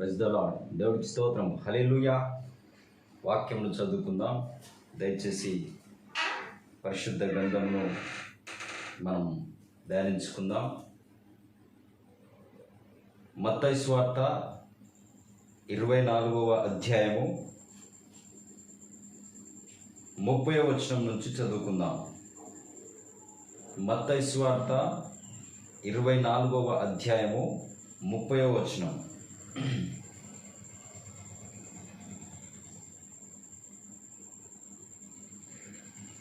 Praise the lord. దేవుడికి స్తోత్రం. హల్లెలూయా. వాక్యమును చదువుకుందాం. దయచేసి పరిశుద్ధ గ్రంథమును మనం ధ్యానించుకుందాం. మత్తయి సువార్త 24వ అధ్యాయము 30వ వచనం నుంచి చదువుకుందాం. మత్తయి సువార్త 24వ అధ్యాయము 30వ వచనం.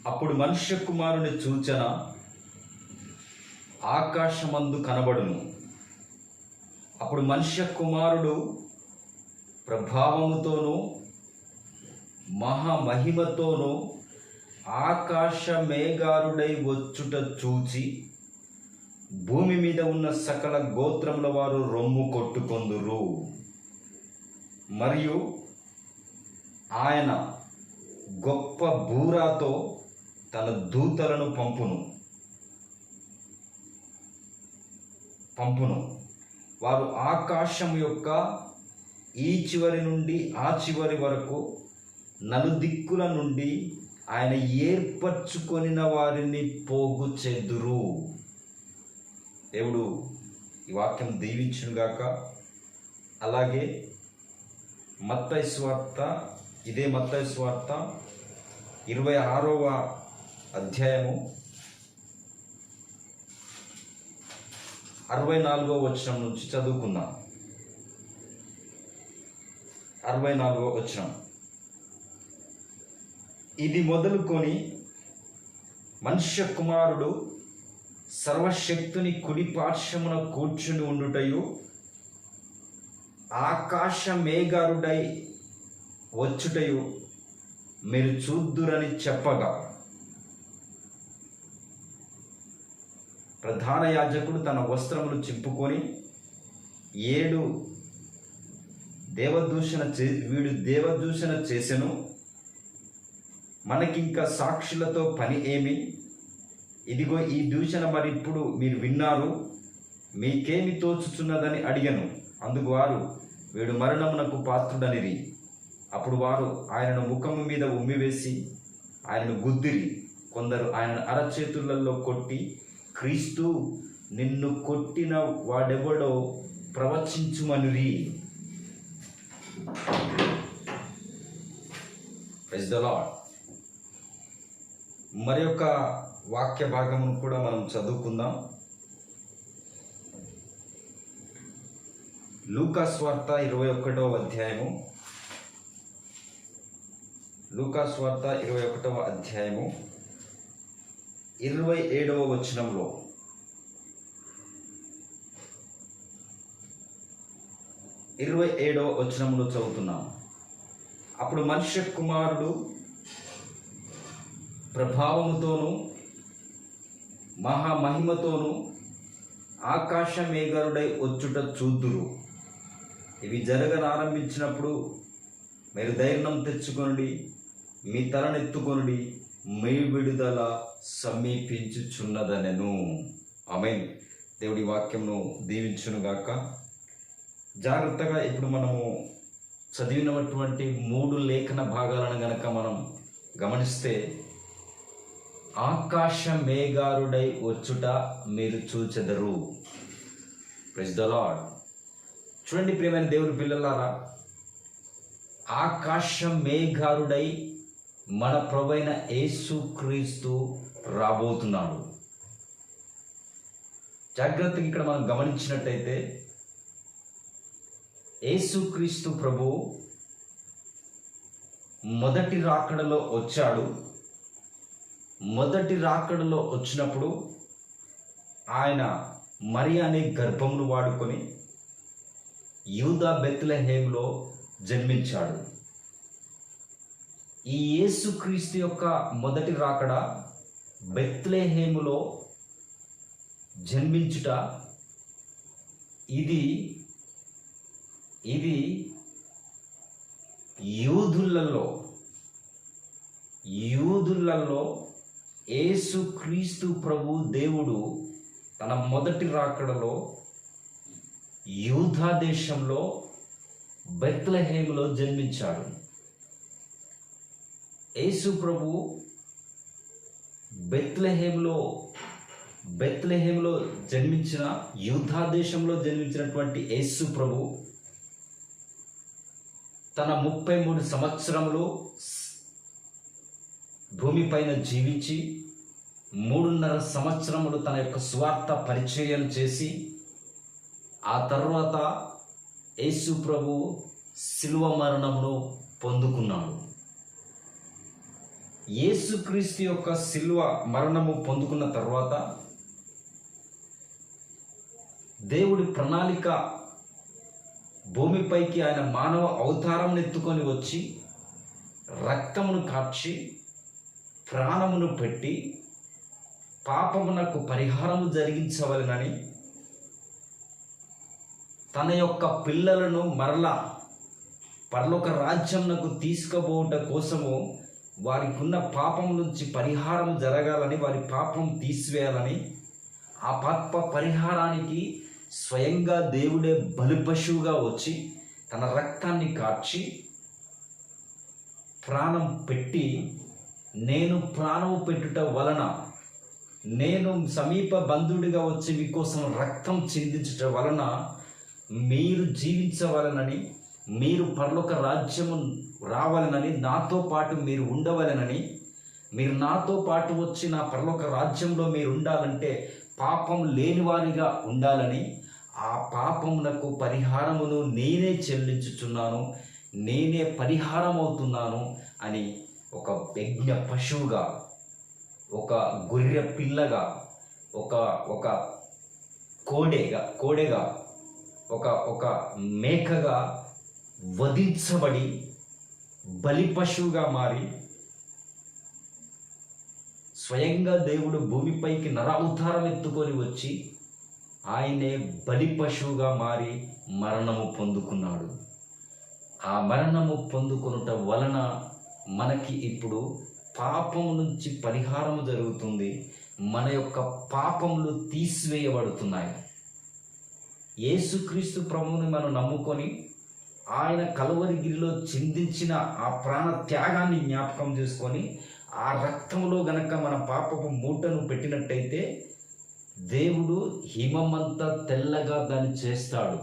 అప్పుడు మనుష్య కుమారుని సూచన ఆకాశమందు కనబడును. అప్పుడు మనుష్య కుమారుడు ప్రభావముతోనూ మహామహిమతోనూ ఆకాశ మేఘారుడై వచ్చుట చూచి భూమి మీద ఉన్న సకల గోత్రముల వారు రొమ్ము కొట్టుకొందురు. మరియు ఆయన గొప్ప బూరాతో తన దూతలను పంపును. వారు ఆకాశం యొక్క ఈ చివరి నుండి ఆ చివరి వరకు నలుదిక్కుల నుండి ఆయన ఏర్పరచుకొనిన వారిని పోగు చేదురు. దేవుడు ఈ వాక్యం దీవించునుగాక. అలాగే మత్తయి సువార్త, ఇదే మత్తయి సువార్త 26వ అధ్యాయము 64వ వచనం నుంచి చదువుకుందాం. 64వ వచనం. ఇది మొదలుకొని మనుష్య కుమారుడు సర్వశక్తుని కుడి పార్శ్వమున కూర్చుని ఉండుటయు ఆకాశ మేఘారుడై వచ్చుటయు మీరు చూద్దురని చెప్పగా, ప్రధాన యాజకుడు తన వస్త్రములు చింపుకొని వీడు దేవదూషణ చేసెను, మనకింకా సాక్షులతో పని ఏమి? ఇదిగో ఈ దూషణ మరిప్పుడు మీరు విన్నారు, మీకేమి తోచుచున్నదని అడిగను. అందుకు వారు, వీడు మరణమునకు పాత్రుడనిరి. అప్పుడు వారు ఆయనను ముఖము మీద ఉమ్మివేసి ఆయనను గుద్దిరి. కొందరు ఆయనను అరచేతులలో కొట్టి, క్రీస్తు, నిన్ను కొట్టిన వాడెవడో ప్రవచించుమనిరి. Praise the lord. మరి యొక్క వాక్య భాగమును కూడా మనం చదువుకుందాం. లూకా సువార్త 21వ అధ్యాయము 27వ వచనంలో, చదువుతున్నాం. అప్పుడు మనుష్య కుమారుడు ప్రభావముతోనూ మహామహిమతోనూ ఆకాశ మేఘారుడై వచ్చుట చూద్దురు. ఇవి జరగనారంభించినప్పుడు మీరు ధైర్యం తెచ్చుకొనుడి, మీ తలనెత్తుకొనుడి, మీ విడుదల సమీపించుచున్నదనెను. ఆమేన్. దేవుడి వాక్యంను దీవించునుగాక. జాగ్రత్తగా ఇప్పుడు మనము చదివినటువంటి 3 లేఖన భాగాలను గనక మనం గమనిస్తే, ఆకాశ మేఘారుడై వచ్చుట మీరు చూచెదరు. Praise the lord. చూడండి ప్రియమైన దేవుని పిల్లలారా, ఆకాశ మేఘారుడై మన ప్రభువైన యేసుక్రీస్తు రాబోతున్నాడు. జాగ్రత్తగా ఇక్కడ మనం గమనించినట్టయితే, యేసుక్రీస్తు ప్రభు మొదటి రాకడలో వచ్చాడు. మొదటి రాకడలో వచ్చినప్పుడు ఆయన మరియా అనే గర్భమును వాడుకొని యూదా బెత్లెహేములో జన్మించాడు. ఈ యేసుక్రీస్తు యొక్క మొదటి రాకడ బెత్లెహేములో జన్మించుట, ఇది యూదులలో యేసుక్రీస్తు ప్రభు దేవుడు తన మొదటి రాకడలో యూదా దేశంలో బెత్లెహేములో జన్మించాడు. యేసు ప్రభు బెత్లెహేములో జన్మించిన, యూదా దేశంలో జన్మించినటువంటి యేసు ప్రభు తన 33 సంవత్సరములు భూమిపైన జీవించి 3.5 సంవత్సరములు తన యొక్క స్వార్థ పరిచర్యను చేసి, ఆ తర్వాత యేసు ప్రభు శిలువ మరణమును పొందుకున్నాడు. యేసుక్రీస్తు యొక్క శిలువ మరణము పొందుకున్న తర్వాత దేవుడి ప్రణాళిక, భూమిపైకి ఆయన మానవ అవతారం ఎత్తుకొని వచ్చి రక్తమును కార్చి ప్రాణమును పెట్టి పాపమునకు పరిహారము జరిగించవలెనని, తన యొక్క పిల్లలను మరలా పరలోక రాజ్యమునకు తీసుకుపోవుట కోసము వారికి ఉన్న పాపం నుంచి పరిహారం జరగాలని, వారి పాపం తీసివేయాలని, ఆ పాప పరిహారానికి స్వయంగా దేవుడే బలిపశువుగా వచ్చి తన రక్తాన్ని కార్చి ప్రాణం పెట్టి, నేను ప్రాణము పెట్టుట వలన, నేను సమీప బంధువుడిగా వచ్చి మీకోసం రక్తం చిందించుట వలన మీరు జీవించవలనని, మీరు పరలోక రాజ్యము రావాలనని, నాతో పాటు మీరు ఉండవలనని, మీరు నాతో పాటు వచ్చి నా పరలోక రాజ్యంలో మీరు ఉండాలంటే పాపం లేనివారిగా ఉండాలని, ఆ పాపమునకు పరిహారమును నేనే చెల్లించుచున్నాను, నేనే పరిహారం అవుతున్నాను అని ఒక యజ్ఞ పశువుగా, ఒక గొర్రె పిల్లగా, ఒక కోడెగా, ఒక మేకగా వధించబడి బలి పశువుగా మారి, స్వయంగా దేవుడు భూమిపైకి నరావతారం ఎత్తుకొని వచ్చి ఆయనే బలి పశువుగా మారి మరణము పొందుకున్నాడు. ఆ మరణము పొందుకొనుట వలన మనకి ఇప్పుడు పాపము నుంచి పరిహారము జరుగుతుంది, మన యొక్క పాపములు తీసివేయబడుతున్నాయి. యేసుక్రీస్తు ప్రభువుని మనం నమ్ముకొని ఆయన కలువరిగిరిలో చిందించిన ఆ ప్రాణ త్యాగాన్ని జ్ఞాపకం చేసుకొని, ఆ రక్తంలో గనక మన పాపపు మూటను పెట్టినట్టయితే దేవుడు హిమమంతా తెల్లగా దాన్ని చేస్తాడు.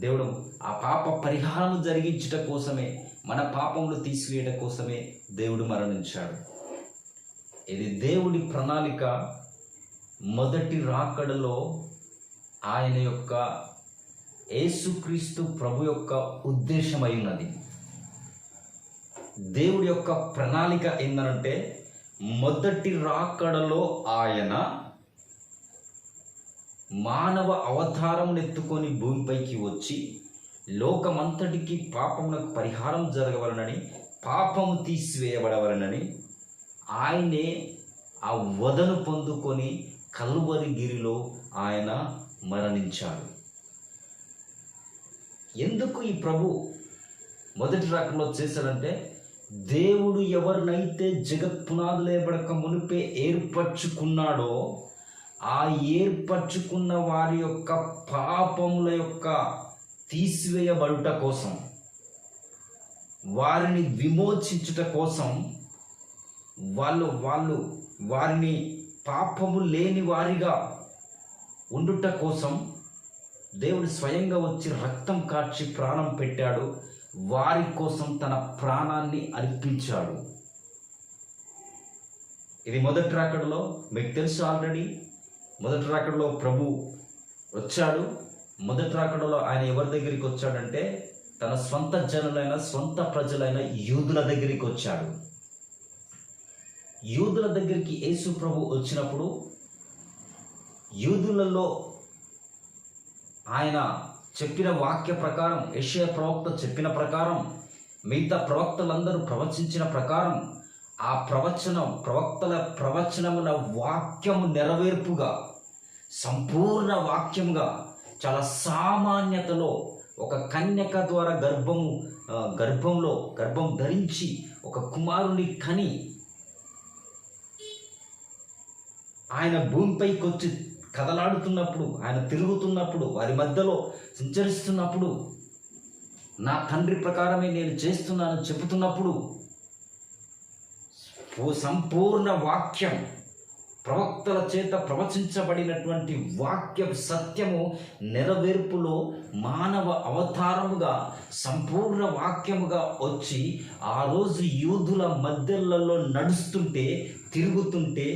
దేవుడు ఆ పాప పరిహారం జరిగించుట కోసమే, మన పాపములు తీసివేయడం కోసమే దేవుడు మరణించాడు. ఇది దేవుడి ప్రణాళిక. మొదటి రాకడలో ఆయన యొక్క యేసుక్రీస్తు ప్రభు యొక్క ఉద్దేశమై ఉన్నది. దేవుడి యొక్క ప్రణాళిక ఏంటంటే, మొదటి రాకడలో ఆయన మానవ అవతారం ఎత్తుకొని భూమిపైకి వచ్చి లోకమంతటికి పాపమునకు పరిహారం జరగవలనని, పాపము తీసివేయబడవలనని ఆయనే ఆ వదను పొందుకొని కల్వరిగిరిలో ఆయన మరణించాడు. ఎందుకు ఈ ప్రభు మొదటి రాకడలో చేశాడంటే, దేవుడు ఎవరినైతే జగత్ పునాదులేబడక మునిపే ఏర్పరచుకున్నాడో, ఆ ఏర్పరచుకున్న వారి యొక్క పాపముల యొక్క తీసివేయబడుట కోసం, వారిని విమోచించుట కోసం, వారిని పాపము లేని వారిగా ఉండుట కోసం దేవుడు స్వయంగా వచ్చి రక్తం కార్చి ప్రాణం పెట్టాడు. వారి కోసం తన ప్రాణాన్ని అర్పించాడు. ఇది మొదటి రాకడలో మీకు తెలుసు. ఆల్రెడీ మొదటి రాకడలో ప్రభు వచ్చాడు. మొదటి రాకడలో ఆయన ఎవరి దగ్గరికి వచ్చాడంటే, తన స్వంత జనులైన, స్వంత ప్రజలైన యూదుల దగ్గరికి వచ్చాడు. యూదుల దగ్గరికి యేసు ప్రభు వచ్చినప్పుడు, యూదులలో ఆయన చెప్పిన వాక్య ప్రకారం, యెషయా ప్రవక్త చెప్పిన ప్రకారం, మిగతా ప్రవక్తలందరూ ప్రవచించిన ప్రకారం, ఆ ప్రవక్తల ప్రవచనముల వాక్యము నెరవేర్పుగా, సంపూర్ణ వాక్యముగా, చాలా సామాన్యతలో ఒక కన్యక ద్వారా గర్భం ధరించి ఒక కుమారుని కని ఆయన భూమిపైకి వచ్చి కదలాడుతున్నప్పుడు, ఆయన తిరుగుతున్నప్పుడు, వారి మధ్యలో సంచరిస్తున్నప్పుడు, నా తండ్రి ప్రకారమే నేను చేస్తున్నాను చెబుతున్నప్పుడు సంపూర్ణ వాక్యం, ప్రవక్తల చేత ప్రవచించబడినటువంటి వాక్య సత్యము నెరవేర్పులో మానవ అవతారముగా సంపూర్ణ వాక్యముగా వచ్చి ఆ రోజు యూదుల మధ్యలలో నడుస్తుంటే, తిరుగుతుంటే,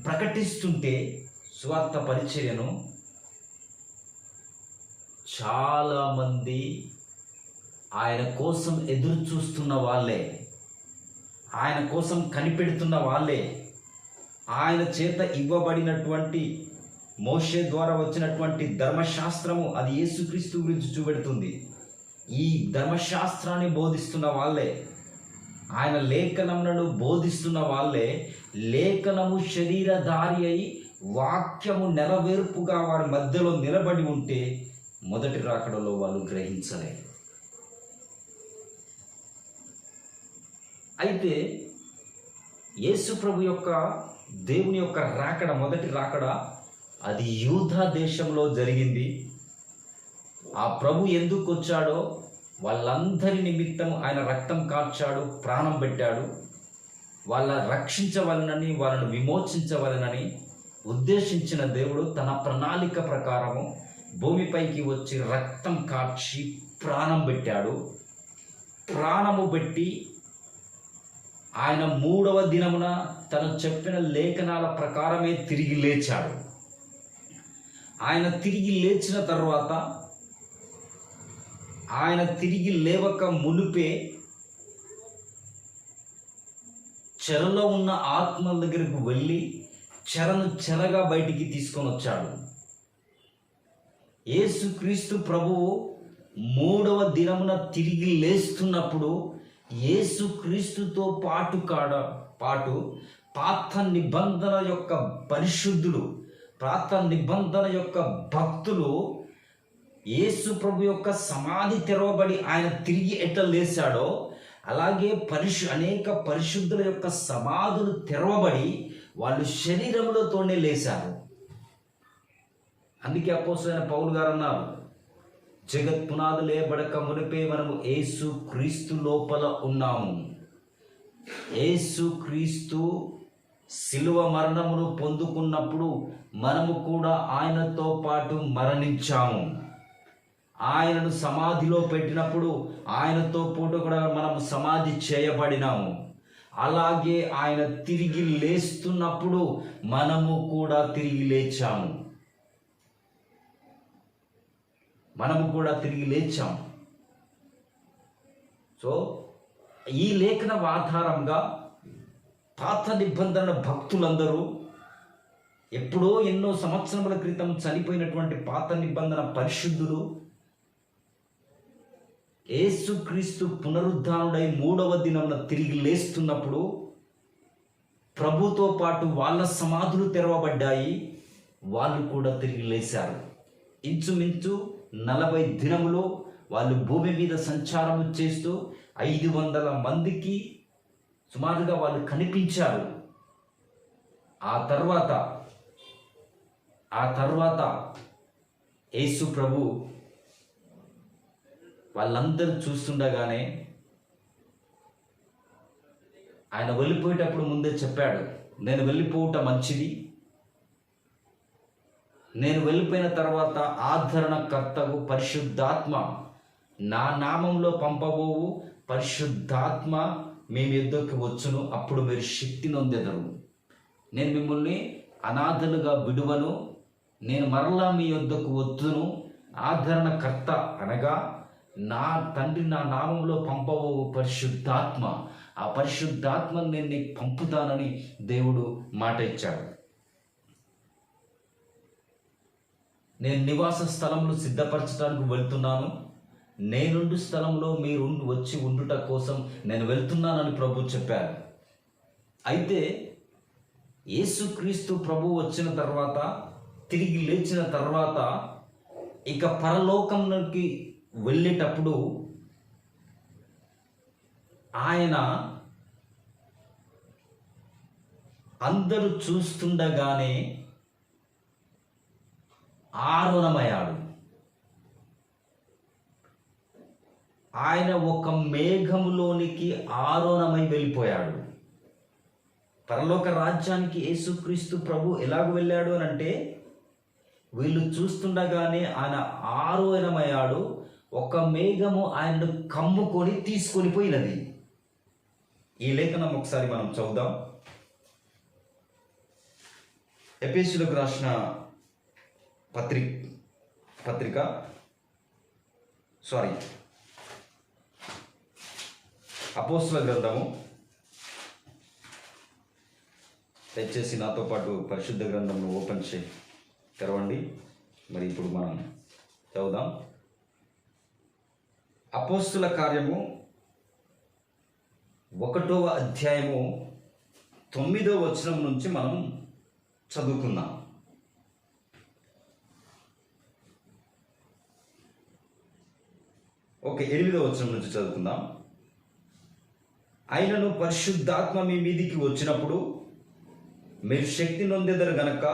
ప్రకటిస్తుంటే సువార్త పరిచర్యను చాలామంది ఆయన కోసం ఎదురు చూస్తున్న వాళ్ళే, ఆయన కోసం కనిపెడుతున్న వాళ్ళే, ఆయన చేత ఇవ్వబడినటువంటి మోషే ద్వారా వచ్చినటువంటి ధర్మశాస్త్రము అది యేసుక్రీస్తు గురించి చూపెడుతుంది. ఈ ధర్మశాస్త్రాన్ని బోధిస్తున్న వాళ్ళే, ఆయన లేఖనములను బోధిస్తున్న వాళ్ళే లేఖనము శరీరధారి అయి వాక్యము నెరవేర్పుగా వారి మధ్యలో నిలబడి ఉంటే మొదటి రాకడలో వాళ్ళు గ్రహించలే. అయితే యేసు ప్రభు యొక్క దేవుని యొక్క రాకడ, మొదటి రాకడ అది యూదా దేశంలో జరిగింది. ఆ ప్రభు ఎందుకు వచ్చాడో వాళ్ళందరి నిమిత్తం ఆయన రక్తం కార్చాడు, ప్రాణం పెట్టాడు. వాళ్ళ రక్షించవలనని, వాళ్ళను విమోచించవలనని ఉద్దేశించిన దేవుడు తన ప్రణాళిక ప్రకారము భూమిపైకి వచ్చి రక్తం కార్చి ప్రాణం పెట్టాడు. ప్రాణము పెట్టి ఆయన 3వ దినమున తను చెప్పిన లేఖనాల ప్రకారమే తిరిగి లేచాడు. ఆయన తిరిగి లేచిన తర్వాత, ఆయన తిరిగి లేవక మునిపే చెరలో ఉన్న ఆత్మల దగ్గరకు వెళ్ళి చెరను చెరగా బయటికి తీసుకొని వచ్చాడు. యేసుక్రీస్తు ప్రభువు 3వ దినమున తిరిగి లేస్తున్నప్పుడు యేసుక్రీస్తుతో పాటు పాత నిబంధన యొక్క పరిశుద్ధులు, పాత నిబంధన యొక్క భక్తులు యేసు ప్రభు యొక్క సమాధి తెరవబడి ఆయన తిరిగి ఎట్లా లేచాడో అలాగే అనేక పరిశుద్ధుల యొక్క సమాధులు తెరవబడి వాళ్ళు శరీరములతోనే లేచారు. అందుకే అపోస్తలుడైన పౌలు గారు అన్నారు, జగత్ పునాదులు వేయబడక మునిపే మనము యేసు క్రీస్తు లోపల ఉన్నాము. యేసు క్రీస్తు శిలువ మరణమును పొందుకున్నప్పుడు మనము కూడా ఆయనతో పాటు మరణించాము. ఆయనను సమాధిలో పెట్టినప్పుడు ఆయనతో పాటు కూడా మనము సమాధి చేయబడినాము. అలాగే ఆయన తిరిగి లేస్తున్నప్పుడు మనము కూడా తిరిగి లేచాము. సో ఈ లేఖన ఆధారంగా పాత నిబంధన భక్తులందరూ ఎప్పుడో ఎన్నో సంవత్సరముల క్రితం చనిపోయినటువంటి పాత నిబంధన పరిశుద్ధులు యేసుక్రీస్తు పునరుద్ధానుడై 3వ దినమున తిరిగి లేస్తున్నప్పుడు ప్రభుతో పాటు వాళ్ళ సమాధులు తెరవబడ్డాయి. వాళ్ళు కూడా తిరిగి లేచారు. ఇంచుమించు 40 దినములు వాళ్ళు భూమి మీద సంచారం చేస్తూ 500 మందికి సుమారుగా వాళ్ళు కనిపించారు. ఆ తర్వాత యేసు ప్రభు వాళ్ళందరూ చూస్తుండగానే ఆయన వెళ్ళిపోయేటప్పుడు ముందే చెప్పాడు, నేను వెళ్ళిపోవట మంచిది, నేను వెళ్ళిపోయిన తర్వాత ఆదరణకర్తకు పరిశుద్ధాత్మ, నా నామంలో పంపబోవు పరిశుద్ధాత్మ మీ యొద్దకు వచ్చును, అప్పుడు మీరు శక్తి నొందెదరు. నేను మిమ్మల్ని అనాథలుగా విడువను, నేను మరలా మీ యొద్దకు వచ్చును. ఆదరణకర్త అనగా నా తండ్రి నా నామంలో పంపబోవు పరిశుద్ధాత్మ, ఆ పరిశుద్ధాత్మను నేను నీకు పంపుతానని దేవుడు మాట ఇచ్చాడు. నేను నివాస స్థలంలో సిద్ధపరచడానికి వెళ్తున్నాను, నేనుండు స్థలంలో మీరు వచ్చి ఉండుట కోసం నేను వెళ్తున్నానని ప్రభు చెప్పారు. అయితే యేసుక్రీస్తు ప్రభు వచ్చిన తర్వాత, తిరిగి లేచిన తర్వాత ఇక పరలోకంలోకి వెళ్ళేటప్పుడు ఆయన అందరూ చూస్తుండగానే ఆరోహణమయ్యాడు. ఆయన ఒక మేఘములోనికి ఆరోహణమై వెళ్ళిపోయాడు. పరలోక రాజ్యానికి యేసుక్రీస్తు ప్రభు ఎలాగ వెళ్ళాడు అని అంటే, వీళ్ళు చూస్తుండగానే ఆయన ఆరోహణమయ్యాడు. ఒక మేఘము ఆయనను కమ్ముకొని తీసుకొని పోయినది. ఈ లేఖనం ఒకసారి మనం చదువుదాం. ఎఫెసీయులకు రాసిన అపోస్తలుల గ్రంథము. దయచేసి నాతో పాటు పరిశుద్ధ గ్రంథంను ఓపెన్ తెరవండి. మరి ఇప్పుడు మనం చదువుదాం. అపోస్తల కార్యము 1వ అధ్యాయము 9వ వచనం నుంచి మనం చదువుకుందాం. ఓకే, 8వ వచనం నుంచి చదువుకుందాం. ఆయనను పరిశుద్ధాత్మ మీ మీదికి వచ్చినప్పుడు మీరు శక్తి నొందెదరు గనక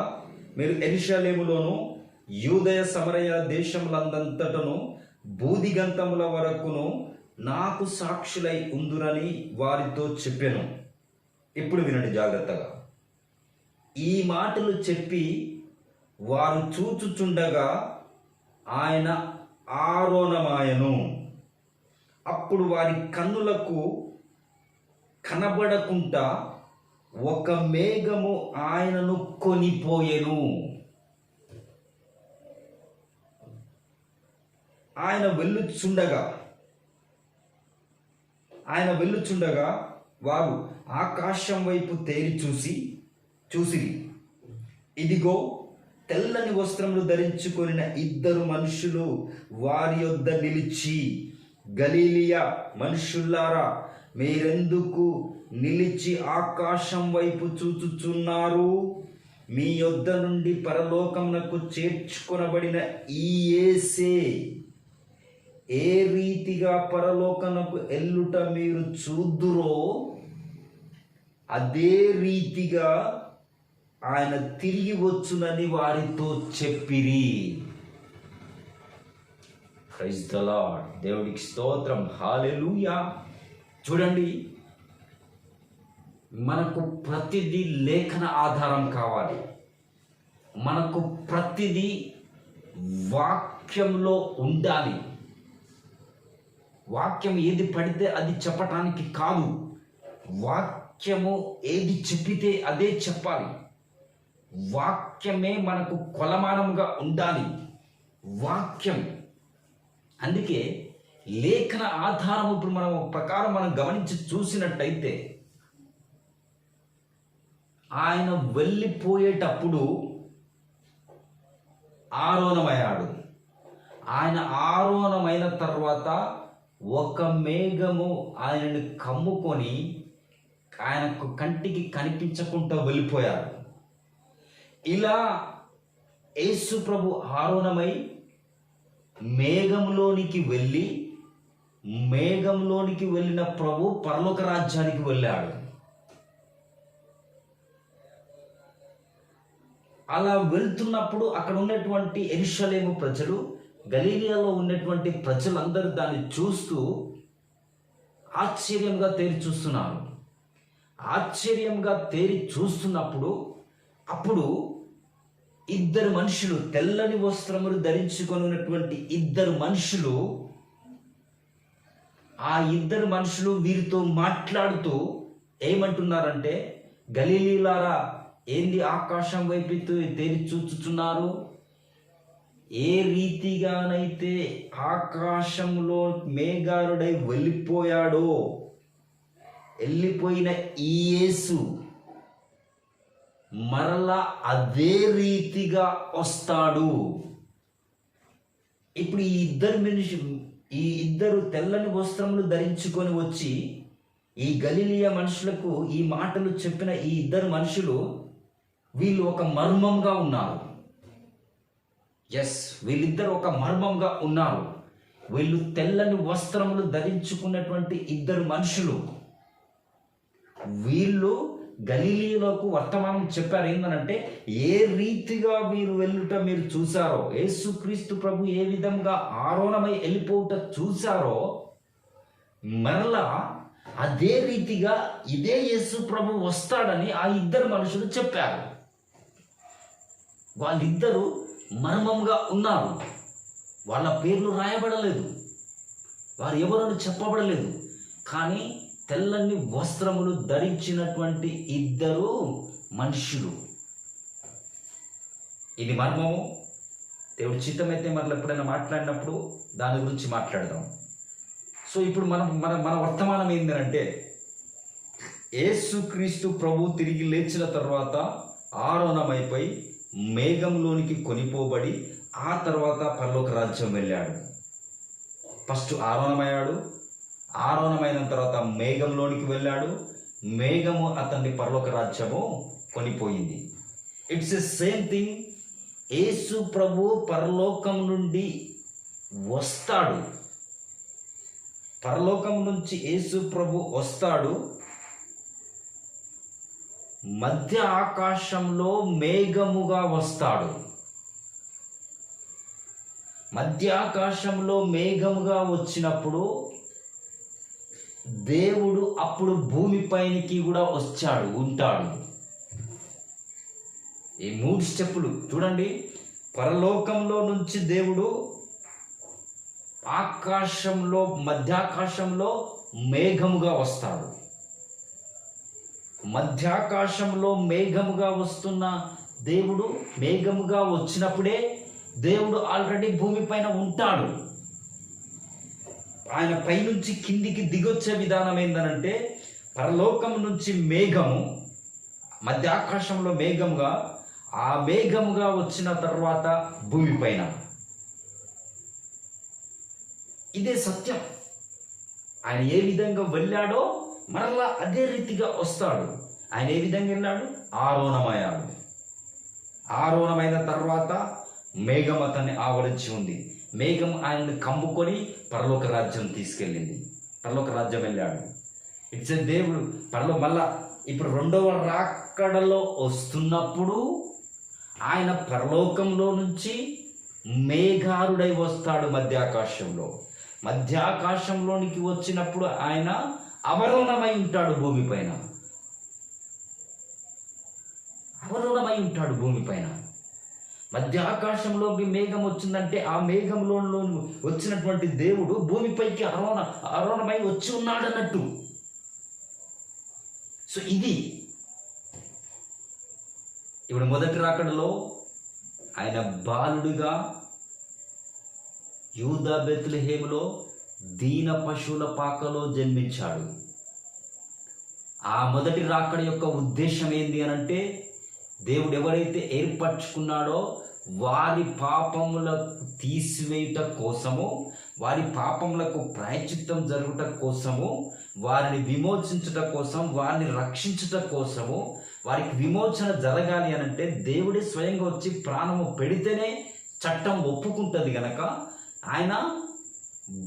మీరు యెరూషలేములోను యూదయ సమరయ దేశములందంతటను బూదిగంతముల వరకును నాకు సాక్షులై ఉందురని వారితో చెప్పెను. ఇప్పుడు వినండి జాగ్రత్తగా. ఈ మాటలు చెప్పి వారు చూచుచుండగా ఆయన ఆరోహణమాయెను. అప్పుడు వారి కన్నులకు కనబడకుండా ఒక మేఘము ఆయనను కొనిపోయెను. ఆయన వెళ్ళుచుండగా వారు ఆకాశం వైపు తేరి చూసిరి. ఇదిగో, తెల్లని వస్త్రములు ధరించుకొనిన 2 మనుషులు వారి యొద్ద నిలిచి, గలిలయ మనుషులారా, మీరెందుకు నిలిచి ఆకాశం వైపు చూచుచున్నారు? మీ యొద్ద నుండి పరలోకమునకు చేర్చుకొనబడిన ఈ యేసే ఏ రీతిగా పరలోకమునకు ఎల్లుట మీరు చూద్దురో, అదే రీతిగా ఆయన తిరిగి వచ్చునని వారితో చెప్పిరి. Praise the lord. దేవుడికి స్తోత్రం. హల్లెలూయా. చూడండి, మనకు ప్రతిదీ లేఖన ఆధారం కావాలి. మనకు ప్రతిదీ వాక్యంలో ఉండాలి. వాక్యం ఏది పడితే అది చెప్పటానికి కాదు. వాక్యము ఏది చెప్పితే అదే చెప్పాలి. వాక్యమే మనకు కొలమానంగా ఉండాలి. వాక్యం. అందుకే లేఖన ఆధారం ఇప్పుడు మనం ప్రకారం మనం గమనించి చూసినట్టయితే, ఆయన వెళ్ళిపోయేటప్పుడు ఆరోహణమయ్యాడు. ఆయన ఆరోహణమైన తర్వాత ఒక మేఘము ఆయనను కమ్ముకొని ఆయనకు కంటికి కనిపించకుండా వెళ్ళిపోయాడు. ఇలా యేసు ప్రభు ఆరోహణమై మేఘంలోనికి వెళ్ళిన ప్రభు పరలోక రాజ్యానికి వెళ్ళాడు. అలా వెళ్తున్నప్పుడు అక్కడ ఉన్నటువంటి యెరూషలేము ప్రజలు, గలిలయలో ఉన్నటువంటి ప్రజలందరూ దాన్ని చూస్తూ ఆశ్చర్యంగా తేరి చూస్తున్నప్పుడు అప్పుడు 2 మనుషులు, తెల్లని వస్త్రములు ధరించుకొని ఉన్నటువంటి 2 మనుషులు, ఆ 2 మనుషులు వీరితో మాట్లాడుతూ ఏమంటున్నారంటే, గలిలీలారా, ఏంది ఆకాశం వైపు తేరి చూచుచున్నారు? ఏ రీతిగానైతే ఆకాశంలో మేఘారుడై వెళ్ళిపోయిన ఈ యేసు మరలా అదే రీతిగా వస్తాడు. ఇప్పుడు ఈ ఇద్దరు తెల్లని వస్త్రములు ధరించుకొని వచ్చి ఈ గలిలయ మనుషులకు ఈ మాటలు చెప్పిన ఈ 2 మనుషులు, వీళ్ళు ఒక మర్మంగా ఉన్నారు. వీళ్ళిద్దరు ఒక మర్మంగా ఉన్నారు. వీళ్ళు తెల్లని వస్త్రములు ధరించుకున్నటువంటి 2 మనుషులు. వీళ్ళు గలిలీయులకు వర్తమానం చెప్పారు. ఏంటంటే ఏ రీతిగా మీరు వెళ్ళుట మీరు చూసారో, యేసుక్రీస్తు ప్రభు ఏ విధంగా ఆరోహణమై వెళ్ళిపోవుట చూసారో, మరలా అదే రీతిగా ఇదే యేసు ప్రభు వస్తాడని ఆ ఇద్దరు మనుషులు చెప్పారు. వాళ్ళిద్దరూ మర్మంగా ఉన్నారు. వాళ్ళ పేర్లు రాయబడలేదు, వారు ఎవరని చెప్పబడలేదు. కానీ తెల్లని వస్త్రములు ధరించినటువంటి ఇద్దరు మనుషులు. ఇది మర్మము. దేవుడి చిత్తమైతే మరలా ఎప్పుడైనా మాట్లాడినప్పుడు దాని గురించి మాట్లాడదాం. సో ఇప్పుడు మన వర్తమానం ఏంటంటే, యేసుక్రీస్తు ప్రభు తిరిగి లేచిన తర్వాత ఆరోహణమైపోయి మేఘంలోనికి కొనిపోబడి ఆ తర్వాత పరలోక రాజ్యం వెళ్ళాడు. ఫస్ట్ ఆరోహణమయ్యాడు, ఆరోహణమైన తర్వాత మేఘంలోనికి వెళ్ళాడు, మేఘము అతన్ని పరలోక రాజ్యము కొనిపోయింది. It's a same thing. యేసు ప్రభు పరలోకం నుండి వస్తాడు. పరలోకం నుంచి యేసు ప్రభు వస్తాడు. మధ్య ఆకాశంలో మేఘముగా వస్తాడు. మధ్య ఆకాశంలో మేఘముగా వచ్చినప్పుడు దేవుడు అప్పుడు భూమిపైనికి కూడా ఉంటాడు. ఈ 3 స్టెప్పులు చూడండి. పరలోకంలో నుంచి దేవుడు ఆకాశంలో మధ్యాకాశంలో మేఘముగా వస్తాడు. మధ్యాకాశంలో మేఘముగా వస్తున్న దేవుడు, మేఘముగా వచ్చినప్పుడే దేవుడు ఆల్రెడీ భూమిపైన ఉంటాడు. ఆయన పైనుంచి కిందికి దిగొచ్చే విధానం ఏందనంటే, పరలోకం నుంచి మేఘము, మధ్యాకాశంలో మేఘముగా, ఆ మేఘముగా వచ్చిన తర్వాత భూమిపైన. ఇదే సత్యం. ఆయన ఏ విధంగా వెళ్ళాడో మరలా అదే రీతిగా వస్తాడు. ఆయన ఏ విధంగా వెళ్ళాడు? ఆరోహణమయ్యాడు. ఆరోహణమైన తర్వాత మేఘం అతన్ని ఆవరించి ఉంది. మేఘం ఆయన్ని కమ్ముకొని పరలోక రాజ్యం తీసుకెళ్ళింది. పరలోక రాజ్యం వెళ్ళాడు. ఇట్స్ ఏ దేవుడు మళ్ళా ఇప్పుడు 2వ రాకడలో వస్తున్నప్పుడు ఆయన పరలోకంలో నుంచి మేఘారుడై వస్తాడు మధ్యాకాశంలో. మధ్యాకాశంలోనికి వచ్చినప్పుడు ఆయన అవరోహణమై ఉంటాడు భూమిపైన. అవరోహణమై ఉంటాడు భూమిపైన. మధ్యాకాశంలోకి మేఘం వచ్చిందంటే ఆ మేఘంలో వచ్చినటువంటి దేవుడు భూమిపైకి ఆరోహణమై వచ్చి ఉన్నాడు అన్నట్టు. సో ఇది ఇప్పుడు మొదటి రాకడలో ఆయన బాలుడిగా యూదా బెత్లెహేములో దీన పశువుల పాకలో జన్మించాడు. ఆ మొదటి రాకడ యొక్క ఉద్దేశం ఏంది అనంటే, దేవుడు ఎవరైతే ఏర్పరచుకున్నాడో వారి పాపములకు తీసివేయుట కోసము, వారి పాపములకు ప్రాయశ్చిత్తం జరుగుట కోసము, వారిని విమోచించుట కోసం, వారిని రక్షించుట కోసము, వారికి విమోచన జరగాలి అనంటే దేవుడే స్వయంగా వచ్చి ప్రాణము పెడితేనే చట్టం ఒప్పుకుంటుంది. గనక ఆయన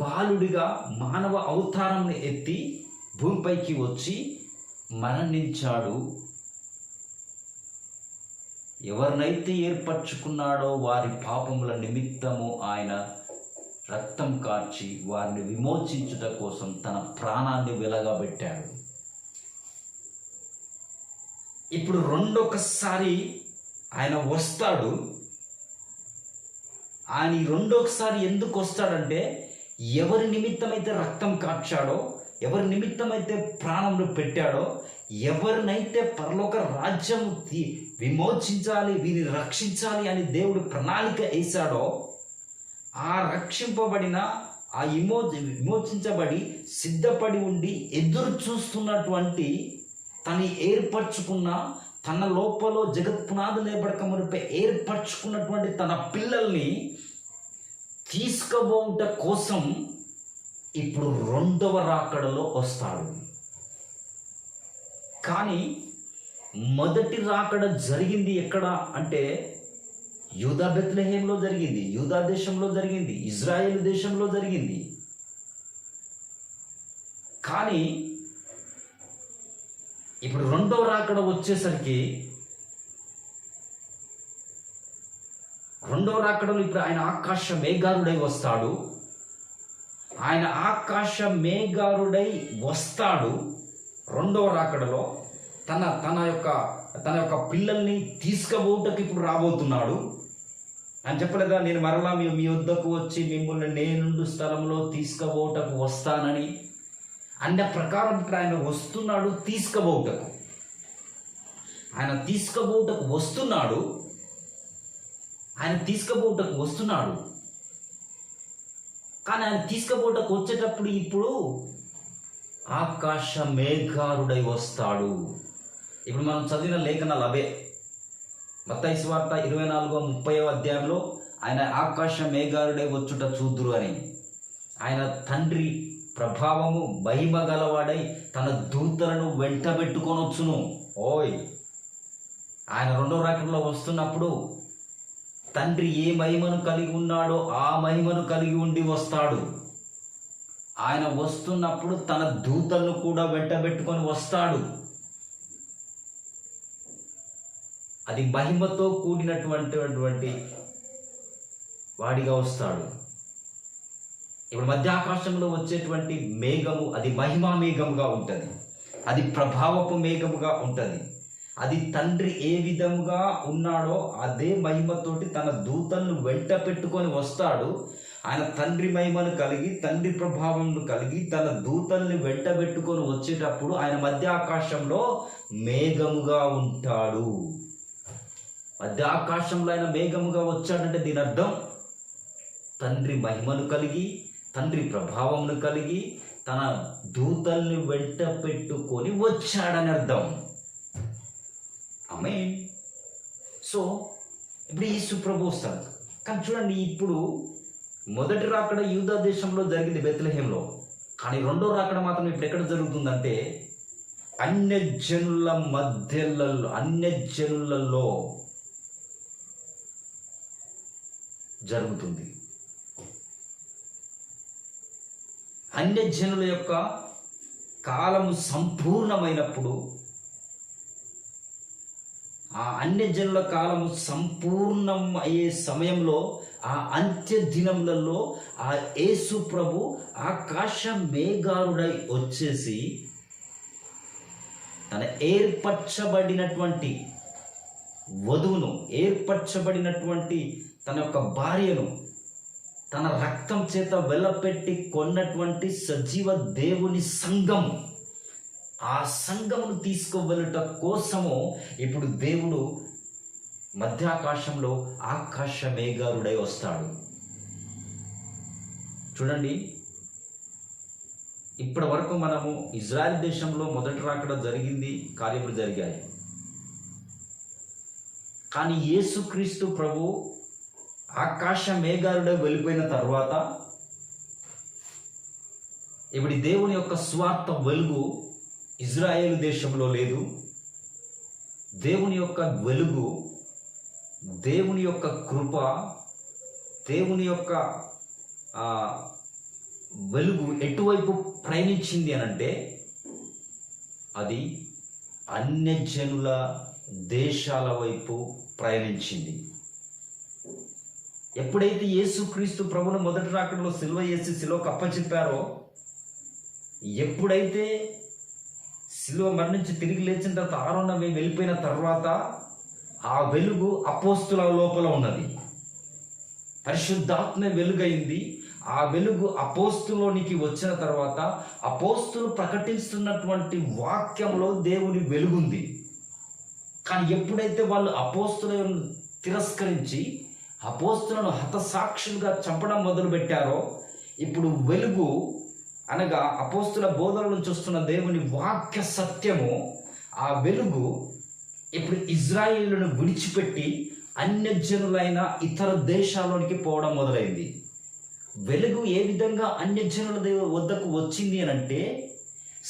బాలుడిగా మానవ అవతారాన్ని ఎత్తి భూమిపైకి వచ్చి మరణించాడు. ఎవరినైతే ఏర్పరచుకున్నాడో వారి పాపముల నిమిత్తము ఆయన రక్తం కార్చి వారిని విమోచించుట కోసం తన ప్రాణాన్ని వెలగబెట్టాడు. ఇప్పుడు రెండొకసారి ఆయన వస్తాడు. ఆయన రెండొకసారి ఎందుకు వస్తాడంటే, ఎవరి నిమిత్తమైతే రక్తం కార్చాడో, ఎవరి నిమిత్తమైతే ప్రాణంలో పెట్టాడో, ఎవరినైతే పరలోక రాజ్యం విమోచించాలి, వీరిని రక్షించాలి అని దేవుడు ప్రణాళిక వేశాడో, ఆ రక్షింపబడిన ఆ విమోచించబడి సిద్ధపడి ఉండి ఎదురు చూస్తున్నటువంటి తను ఏర్పరచుకున్న, తన లోపల జగత్పునాది లేబడక మునిపై ఏర్పరచుకున్నటువంటి తన పిల్లల్ని తీసుకుపోవుట కోసం ఇప్పుడు 2వ రాకడలో వస్తాడు. కానీ మొదటి రాకడ జరిగింది ఎక్కడ అంటే యూదా బెత్లెహేంలో జరిగింది, యూదా దేశంలో జరిగింది, ఇజ్రాయేల్ దేశంలో జరిగింది. కానీ ఇప్పుడు రెండవ రాకడ వచ్చేసరికి రెండవ రాకడలో ఇప్పుడు ఆయన ఆకాశ మేఘారుడై వస్తాడు. ఆయన ఆకాశ మేఘారుడై వస్తాడు. రెండవ రాకడలో తన యొక్క పిల్లల్ని తీసుకుపోవటకు ఇప్పుడు రాబోతున్నాడు అని చెప్పలేదా? నేను మరలా మీ వద్దకు వచ్చి మిమ్మల్ని నేనుండు స్థలంలో తీసుకుపోవటకు వస్తానని అన్న ప్రకారం ఇప్పుడు ఆయన వస్తున్నాడు. ఆయన తీసుకుపోవటకు వస్తున్నాడు. కానీ ఆయన తీసుకుపోవటకు వచ్చేటప్పుడు ఇప్పుడు ఆకాశ మేఘారుడై వస్తాడు. ఇప్పుడు మనం చదివిన లేఖనాలు అవే. మత్తయి సువార్త 24:30 అధ్యాయంలో ఆయన ఆకాశ మేఘారుడై వచ్చుట చూద్దురు అని. ఆయన తండ్రి ప్రభావము మహిమ గలవాడై తన దూతలను వెంటబెట్టుకొని వచ్చును. ఆయన రెండో రాకడలో వస్తున్నప్పుడు తండ్రి ఏ మహిమను కలిగి ఉన్నాడో ఆ మహిమను కలిగి ఉండి వస్తాడు. ఆయన వస్తున్నప్పుడు తన దూతలను కూడా వెంటబెట్టుకొని వస్తాడు. అది మహిమతో కూడినటువంటి వాడిగా వస్తాడు. ఇప్పుడు మధ్య ఆకాశంలో వచ్చేటువంటి మేఘము అది మహిమా మేఘముగా ఉంటుంది. అది ప్రభావపు మేఘముగా ఉంటుంది. అది తండ్రి ఏ విధముగా ఉన్నాడో అదే మహిమతోటి తన దూతలను వెంట పెట్టుకొని వస్తాడు. ఆయన తండ్రి మహిమను కలిగి తండ్రి ప్రభావంను కలిగి తన దూతల్ని వెంట పెట్టుకొని వచ్చేటప్పుడు ఆయన మధ్య ఆకాశంలో మేఘముగా ఉంటాడు. మధ్య ఆకాశంలో ఆయన మేఘముగా వచ్చాడంటే దీని అర్థం తండ్రి మహిమను కలిగి తండ్రి ప్రభావమును కలిగి తన దూతల్ని వెంట పెట్టుకొని వచ్చాడని అర్థం. ఆమేన్. సో ఇప్పుడు యేసు ప్రభు వస్తాడు. కానీ చూడండి, ఇప్పుడు మొదటి రాకడ యూదా దేశంలో జరిగింది, బెత్లెహేంలో. కానీ రెండో రాకడ మాత్రం ఇప్పుడు ఎక్కడ జరుగుతుందంటే అన్యజనులలో జరుగుతుంది. అన్యజనుల యొక్క కాలము సంపూర్ణమైనప్పుడు, ఆ అన్యజనుల కాలము సంపూర్ణం అయ్యే సమయంలో, ఆ అంత్య దినములలో ఆ యేసు ప్రభు ఆకాశ మేఘారుడై వచ్చేసి తన ఏర్పరచబడినటువంటి వధువును, ఏర్పరచబడినటువంటి తన యొక్క భార్యను తన రక్తం చేత వెలపెట్టి కొన్నటువంటి సజీవ దేవుని సంఘం, ఆ సంఘమును తీసుకువెళ్ళట కోసము ఇప్పుడు దేవుడు మధ్యాకాశంలో ఆకాశ మేఘారుడై వస్తాడు. చూడండి, ఇప్పటి వరకు మనము ఇజ్రాయెల్ దేశంలో మొదటి రాకడ జరిగింది, కార్యములు జరిగాయి. కానీ యేసుక్రీస్తు ప్రభు ఆకాశ మేఘారుడై వెళ్ళిపోయిన తర్వాత ఇప్పుడు దేవుని యొక్క స్వార్థ వెలుగు ఇజ్రాయేలు దేశంలో లేదు. దేవుని యొక్క వెలుగు, దేవుని యొక్క కృప, దేవుని యొక్క వెలుగు ఎటువైపు ప్రయాణించింది అనంటే అది అన్యజనుల దేశాల వైపు ప్రయాణించింది. ఎప్పుడైతే యేసుక్రీస్తు ప్రభువును మొదటి రాకడలో సిలువ వేసి సిలువకు అప్పచెప్పారో, ఎప్పుడైతే సిలువ మరణించి తిరిగి లేచిన తర్వాత ఆరోహణ వెళ్ళిపోయిన తర్వాత ఆ వెలుగు అపోస్తుల లోపల ఉన్నది. పరిశుద్ధాత్మ వెలుగైంది. ఆ వెలుగు అపోస్తులోనికి వచ్చిన తర్వాత అపోస్తులు ప్రకటిస్తున్నటువంటి వాక్యంలో దేవుని వెలుగుంది. కానీ ఎప్పుడైతే వాళ్ళు అపోస్తులను తిరస్కరించి అపోస్తులను హతసాక్షులుగా చంపడం మొదలుపెట్టారో, ఇప్పుడు వెలుగు అనగా అపోస్తుల బోధన నుంచి వస్తున్న దేవుని వాక్య సత్యము, ఆ వెలుగు ఇప్పుడు ఇజ్రాయేలును విడిచిపెట్టి అన్యజనులైన ఇతర దేశాల్లోనికి పోవడం మొదలైంది. వెలుగు ఏ విధంగా అన్యజనుల వద్దకు వచ్చింది అని అంటే,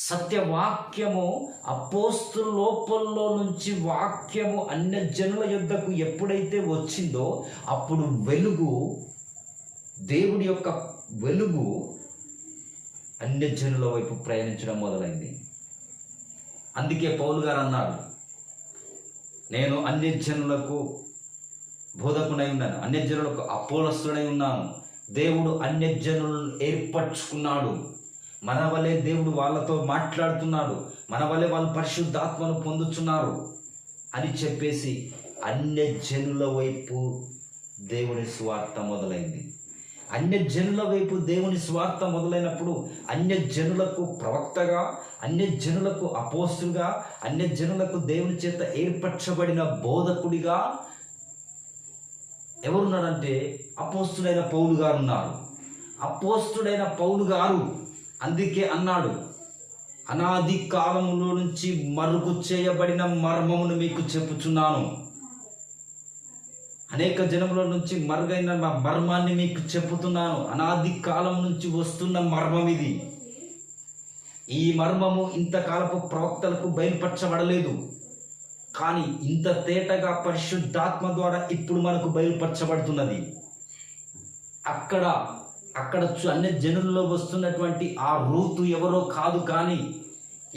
సత్యవాక్యము అపోస్తుల లోపల్లో నుంచి వాక్యము అన్యజనుల యొద్దకు ఎప్పుడైతే వచ్చిందో అప్పుడు వెలుగు, దేవుడి యొక్క వెలుగు అన్యజనుల వైపు ప్రయాణించడం మొదలైంది. అందుకే పౌలు గారు అన్నారు, నేను అన్యజనులకు బోధకునై ఉన్నాను, అన్యజనులకు అపోస్తలుడై ఉన్నాను. దేవుడు అన్యజనులను ఏర్పరచుకున్నాడు. మన వలె దేవుడు వాళ్ళతో మాట్లాడుతున్నాడు, మన వలె వాళ్ళు పరిశుద్ధాత్మను పొందుతున్నారు అని చెప్పేసి అన్యజనుల వైపు దేవుని స్వార్థ మొదలైంది. అన్యజనుల వైపు దేవుని స్వార్థ మొదలైనప్పుడు అన్యజనులకు ప్రవక్తగా, అన్యజనులకు అపోస్తులుగా, అన్యజనులకు దేవుని చేత ఏర్పరచబడిన బోధకుడిగా ఎవరున్నారంటే అపోస్తుడైన పౌలు గారు ఉన్నారు. అపోస్తుడైన పౌలు గారు అందుకే అన్నాడు, అనాది కాలములో నుంచి మరుగు చేయబడిన మర్మమును మీకు చెప్పుచున్నాను. అనేక జనముల నుంచి మరుగైన మర్మాన్ని మీకు చెప్పుతున్నాను. అనాది కాలం నుంచి వస్తున్న మర్మం ఇది. ఈ మర్మము ఇంతకాలపు ప్రవక్తలకు బయలుపరచబడలేదు, కానీ ఇంత తేటగా పరిశుద్ధాత్మ ద్వారా ఇప్పుడు మనకు బయలుపరచబడుతున్నది. అక్కడ అన్య జనుల్లో వస్తున్నటువంటి ఆ రూతు ఎవరో కాదు, కానీ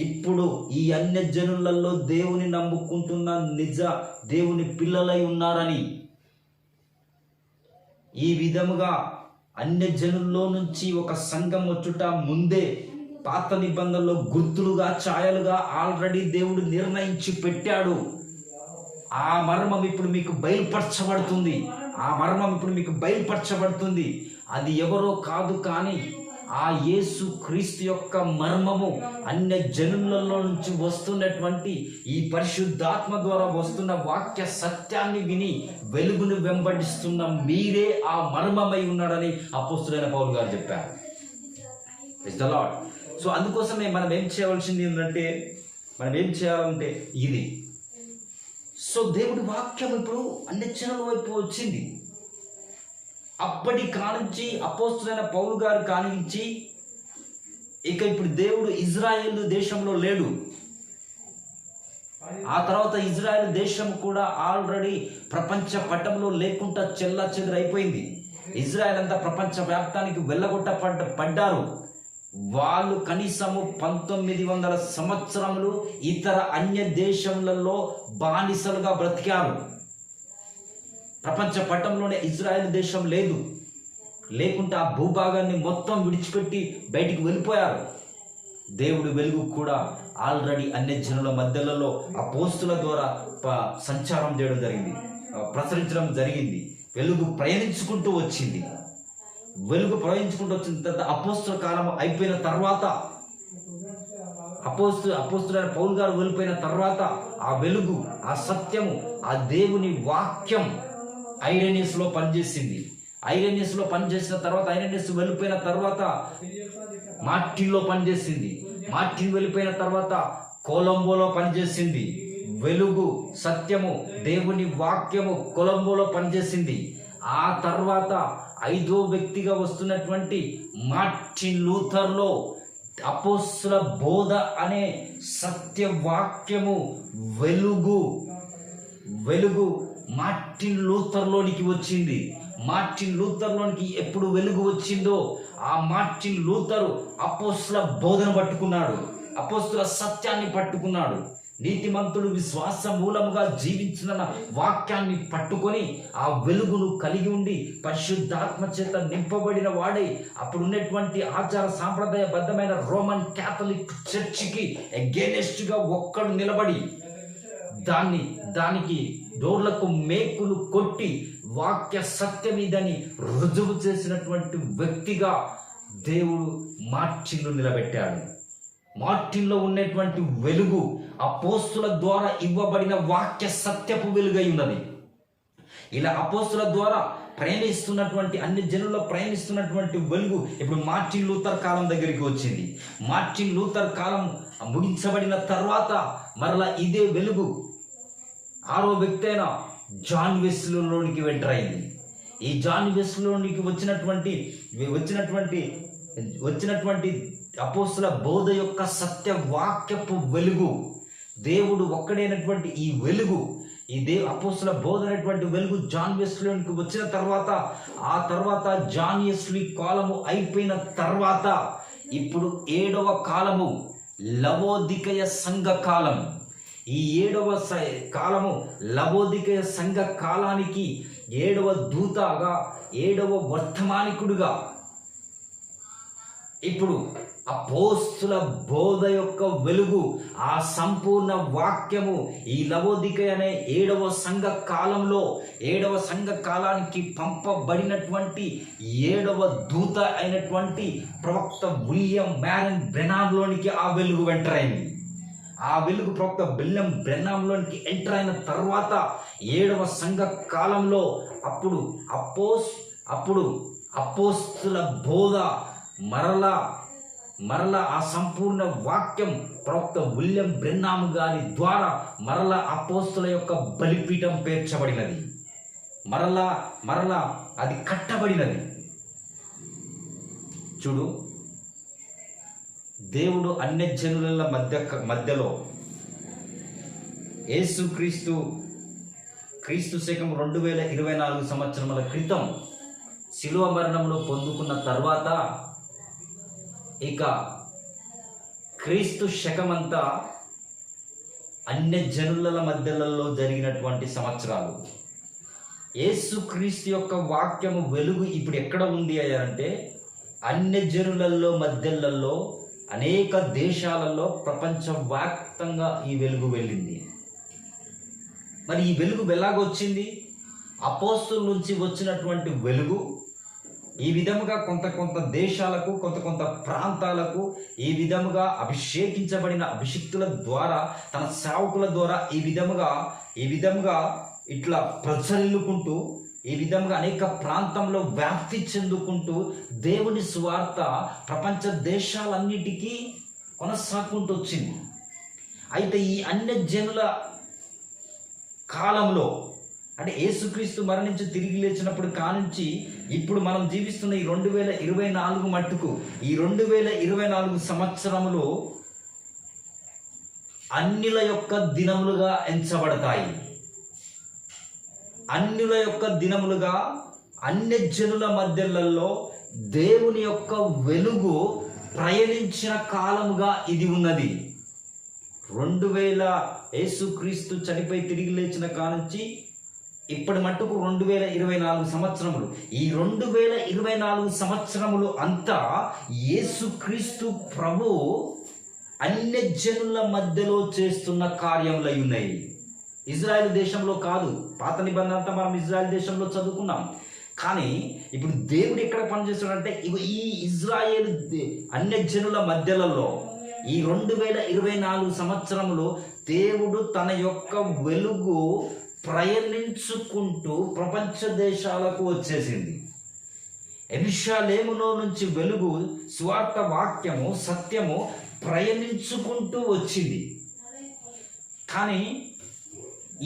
ఇప్పుడు ఈ అన్య జనులలో దేవుని నమ్ముకుంటున్న నిజ దేవుని పిల్లలై ఉన్నారని, ఈ విధముగా అన్య జనుల్లో నుంచి ఒక సంఘం వచ్చుట ముందే పాత నిబంధనలో గుర్తులుగా, ఛాయలుగా ఆల్రెడీ దేవుడు నిర్ణయించి పెట్టాడు. ఆ మర్మం ఇప్పుడు మీకు బయలుపరచబడుతుంది. అది ఎవరో కాదు, కానీ ఆ యేసు క్రీస్తు యొక్క మర్మము అన్య జనులలో నుంచి వస్తున్నటువంటి ఈ పరిశుద్ధాత్మ ద్వారా వస్తున్న వాక్య సత్యాన్ని విని వెలుగును వెంబడిస్తున్న మీరే ఆ మర్మమై ఉన్నాడని అపోస్తలుడైన పౌలు గారు చెప్పారు. Praise the lord. సో అందుకోసమే మనం ఏం చేయాలంటే ఇది. సో దేవుడి వాక్యం ఇప్పుడు అన్ని జనుల వైపు వచ్చింది. అప్పటి కానించి అపోస్తలుడైన పౌలు గారు కానించి ఇక ఇప్పుడు దేవుడు ఇజ్రాయేల్ దేశంలో లేడు. ఆ తర్వాత ఇజ్రాయేల్ దేశం కూడా ఆల్రెడీ ప్రపంచ పటంలో లేకుండా చెల్లాచెదురైపోయింది. ఇజ్రాయేల్ అంతా ప్రపంచ వ్యాప్తానికి పడ్డారు. వాళ్ళు కనీసము 1900 సంవత్సరములు ఇతర అన్య దేశములలో బానిసలుగా బ్రతికారు. ప్రపంచ పటంలోనే ఇజ్రాయెల్ దేశం లేకుంటే ఆ భూభాగాన్ని మొత్తం విడిచిపెట్టి బయటికి వెళ్ళిపోయారు. దేవుడి వెలుగు కూడా ఆల్రెడీ అన్య జనుల మధ్యలలో అపోస్తుల ద్వారా సంచారం చేయడం జరిగింది, ప్రసరించడం జరిగింది. వెలుగు ప్రయాణించుకుంటూ వచ్చిన తర్వాత అపోస్తుల కాలం అయిపోయిన తర్వాత, అపోస్తులైన పౌలు గారు వెళ్ళిపోయిన తర్వాత ఆ వెలుగు, ఆ సత్యము, ఆ దేవుని వాక్యం ఐరేనియస్లో పనిచేసింది. ఐరేనియస్లో పనిచేసిన తర్వాత, ఐరేనియస్ వెళ్ళిపోయిన తర్వాత మార్టిన్లో పనిచేసింది. మార్టిన్ వెళ్ళిపోయిన తర్వాత కొలంబోలో పనిచేసింది. వెలుగు, సత్యము, దేవుని వాక్యము కొలంబోలో పనిచేసింది. ఆ తర్వాత 5వ వ్యక్తిగా వస్తున్నటువంటి మార్టిన్ లూథర్లో అపోస్తల బోధ అనే సత్యవాక్యము, వెలుగు మార్టిన్ లూథర్లోనికి వచ్చింది. మార్టిన్ లూథర్లోనికి ఎప్పుడు వెలుగు వచ్చిందో ఆ మార్టిన్ లూథరు అపోస్తల బోధన పట్టుకున్నాడు, అపోస్తల సత్యాన్ని పట్టుకున్నాడు. నీతిమంతుడు విశ్వాస మూలముగా జీవించిన వాక్యాన్ని పట్టుకొని ఆ వెలుగును కలిగి ఉండి పరిశుద్ధాత్మ చేత నింపబడిన వాడే అప్పుడు ఉన్నటువంటి ఆచార సాంప్రదాయబద్ధమైన రోమన్ క్యాథలిక్ చర్చికి అగెయినెస్ట్గా ఒక్కడు నిలబడి దానికి డోర్లకు మేకులు కొట్టి వాక్య సత్యం ఇదని రుజువు చేసినటువంటి వ్యక్తిగా దేవుడు మార్టిన్ను నిలబెట్టాడు. మార్టిన్లో ఉన్నటువంటి వెలుగు అపోస్తుల ద్వారా ఇవ్వబడిన వాక్య సత్యపు వెలుగై ఉన్నది. ఇలా అపోస్తుల ద్వారా ప్రయాణిస్తున్నటువంటి అన్ని జనుల్లో ప్రయాణిస్తున్నటువంటి వెలుగు ఇప్పుడు మార్టిన్ లూథర్ కాలం దగ్గరికి వచ్చింది. మార్టిన్ లూథర్ కాలం ముగించబడిన తర్వాత మరలా ఇదే వెలుగు 6వ వ్యక్తి అయిన జాన్ వెస్లీలోనికి ఎంటర్ అయింది. ఈ జాన్ వెస్లీలోనికి వచ్చినటువంటి అపోస్తుల బోధ యొక్క సత్య వాక్యపు వెలుగు, దేవుడు ఒక్కడైనటువంటి ఈ వెలుగు, అపోస్తుల బోధ అనేటువంటి వెలుగు జాన్ వెస్లీలోనికి వచ్చిన తర్వాత, ఆ తర్వాత జాన్ వెస్లీ కాలము అయిపోయిన తర్వాత ఇప్పుడు 7వ కాలము లవోదికయ సంఘ కాలం. ఈ 7వ కాలము లవోదికయ సంఘ కాలానికి 7వ దూతగా, 7వ వర్తమానికుడుగా ఇప్పుడు అపోస్తుల బోధ యొక్క వెలుగు, ఆ సంపూర్ణ వాక్యము ఈ లవోదికయ అనే 7వ సంఘ కాలంలో, 7వ సంఘ కాలానికి పంపబడినటువంటి 7వ దూత అయినటువంటి ప్రవక్త విలియం మ్యారన్ బ్రెనాన్లోనికి ఆ వెలుగు ఎంటర్ అయింది. ఆ వెలుగు ప్రవక్త విలియం బ్రెనాన్లోనికి ఎంటర్ అయిన తర్వాత 7వ సంఘ కాలంలో అప్పుడు అపోస్తుల బోధ మరలా ఆ సంపూర్ణ వాక్యం ప్రవక్త విలియం బ్రెన్నామ్ గారి ద్వారా మరలా అపోస్తుల యొక్క బలిపీఠం పేర్చబడినది. మరలా అది కట్టబడినది. చూడు, దేవుడు అన్యజనుల మధ్యలో క్రీస్తు శకం 2024 సంవత్సరముల క్రితం శిలువ మరణంలో పొందుకున్న తర్వాత ఇక క్రీస్తు శకమంతా అన్యజనుల మధ్యలలో జరిగినటువంటి సంవత్సరాలు. యేసుక్రీస్తు యొక్క వాక్యము వెలుగు ఇప్పుడు ఎక్కడ ఉంది అంటే అన్యజనులలో మధ్యలలో, అనేక దేశాలలో ప్రపంచవ్యాప్తంగా ఈ వెలుగు వెళ్ళింది. మరి ఈ వెలుగు ఎలాగొచ్చింది? అపోస్తుల నుంచి వచ్చినటువంటి వెలుగు ఈ విధముగా కొంత దేశాలకు, కొంత ప్రాంతాలకు ఈ విధముగా అభిషేకించబడిన అభిషిక్తుల ద్వారా, తన సేవకుల ద్వారా ఈ విధముగా ఇట్లా ప్రజల్లుకుంటూ, ఈ విధంగా అనేక ప్రాంతంలో వ్యాప్తి చెందుకుంటూ దేవుని సువార్త ప్రపంచ దేశాలన్నిటికీ కొనసాగుకుంటూ వచ్చింది. అయితే ఈ అన్యజనుల కాలంలో, అంటే యేసుక్రీస్తు మరణించి తిరిగి లేచినప్పుడు కానుంచి ఇప్పుడు మనం జీవిస్తున్న ఈ 2024 మట్టుకు, ఈ 2024 సంవత్సరములు అన్యుల యొక్క దినములుగా ఎంచబడతాయి. అన్యుల యొక్క దినములుగా, అన్యజనుల మధ్యలలో దేవుని యొక్క వెలుగు ప్రయాణించిన కాలముగా ఇది ఉన్నది. 2000 యేసుక్రీస్తు చనిపోయి తిరిగి లేచిన కానుంచి ఇప్పటి మట్టుకు 2024 సంవత్సరములు. ఈ 2024 సంవత్సరములు అంతా యేసుక్రీస్తు ప్రభు అన్యజనుల మధ్యలో చేస్తున్న కార్యములై ఉన్నాయి. ఇజ్రాయెల్ దేశంలో కాదు. పాత నిబంధన అంతా మనం ఇజ్రాయెల్ దేశంలో చదువుకున్నాం. కానీ ఇప్పుడు దేవుడు ఎక్కడ పనిచేస్తున్నాడంటే ఈ ఇజ్రాయేల్ అన్యజనుల మధ్యలలో ఈ 2024 సంవత్సరములో దేవుడు తన యొక్క వెలుగు ప్రయాణించుకుంటూ ప్రపంచ దేశాలకు వచ్చేసింది. యెరూషలేములో నుంచి వెలుగు, సువార్త వాక్యము, సత్యము ప్రయాణించుకుంటూ వచ్చింది. కానీ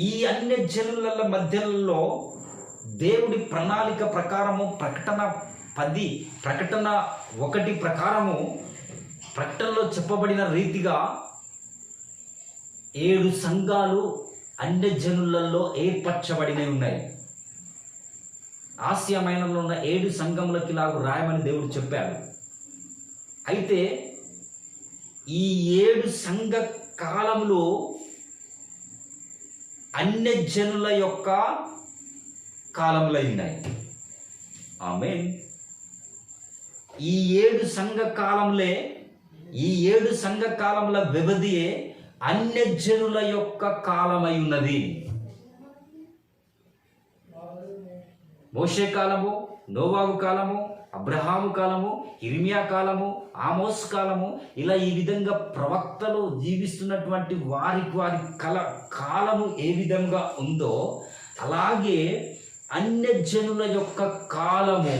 ఈ అన్యజనుల మధ్యలో దేవుడి ప్రణాళిక ప్రకారము ప్రకటన 1 ప్రకారము ప్రకటనలో చెప్పబడిన రీతిగా 7 సంఘాలు అన్యజనులలో ఏర్పరచబడినవి ఉన్నాయి. ఆసియా మైనర్లో ఉన్న 7 సంఘములకి లాగు రాయమని దేవుడు చెప్పాడు. అయితే ఈ 7 సంఘ కాలంలో అన్యజనుల యొక్క కాలంలో ఉన్నాయి. ఆమేన్. ఈ 7 సంఘ కాలంలో, ఈ 7 సంఘ కాలముల వ్యవధియే అన్యజనుల యొక్క కాలమై ఉన్నది. మోషే కాలము, నోవాహు కాలము, అబ్రహాము కాలము, ఇర్మియా కాలము, ఆమోస్ కాలము, ఇలా ఈ విధంగా ప్రవక్తలు జీవిస్తున్నటువంటి వారి కాలము ఏ విధంగా ఉందో అలాగే అన్యజనుల యొక్క కాలము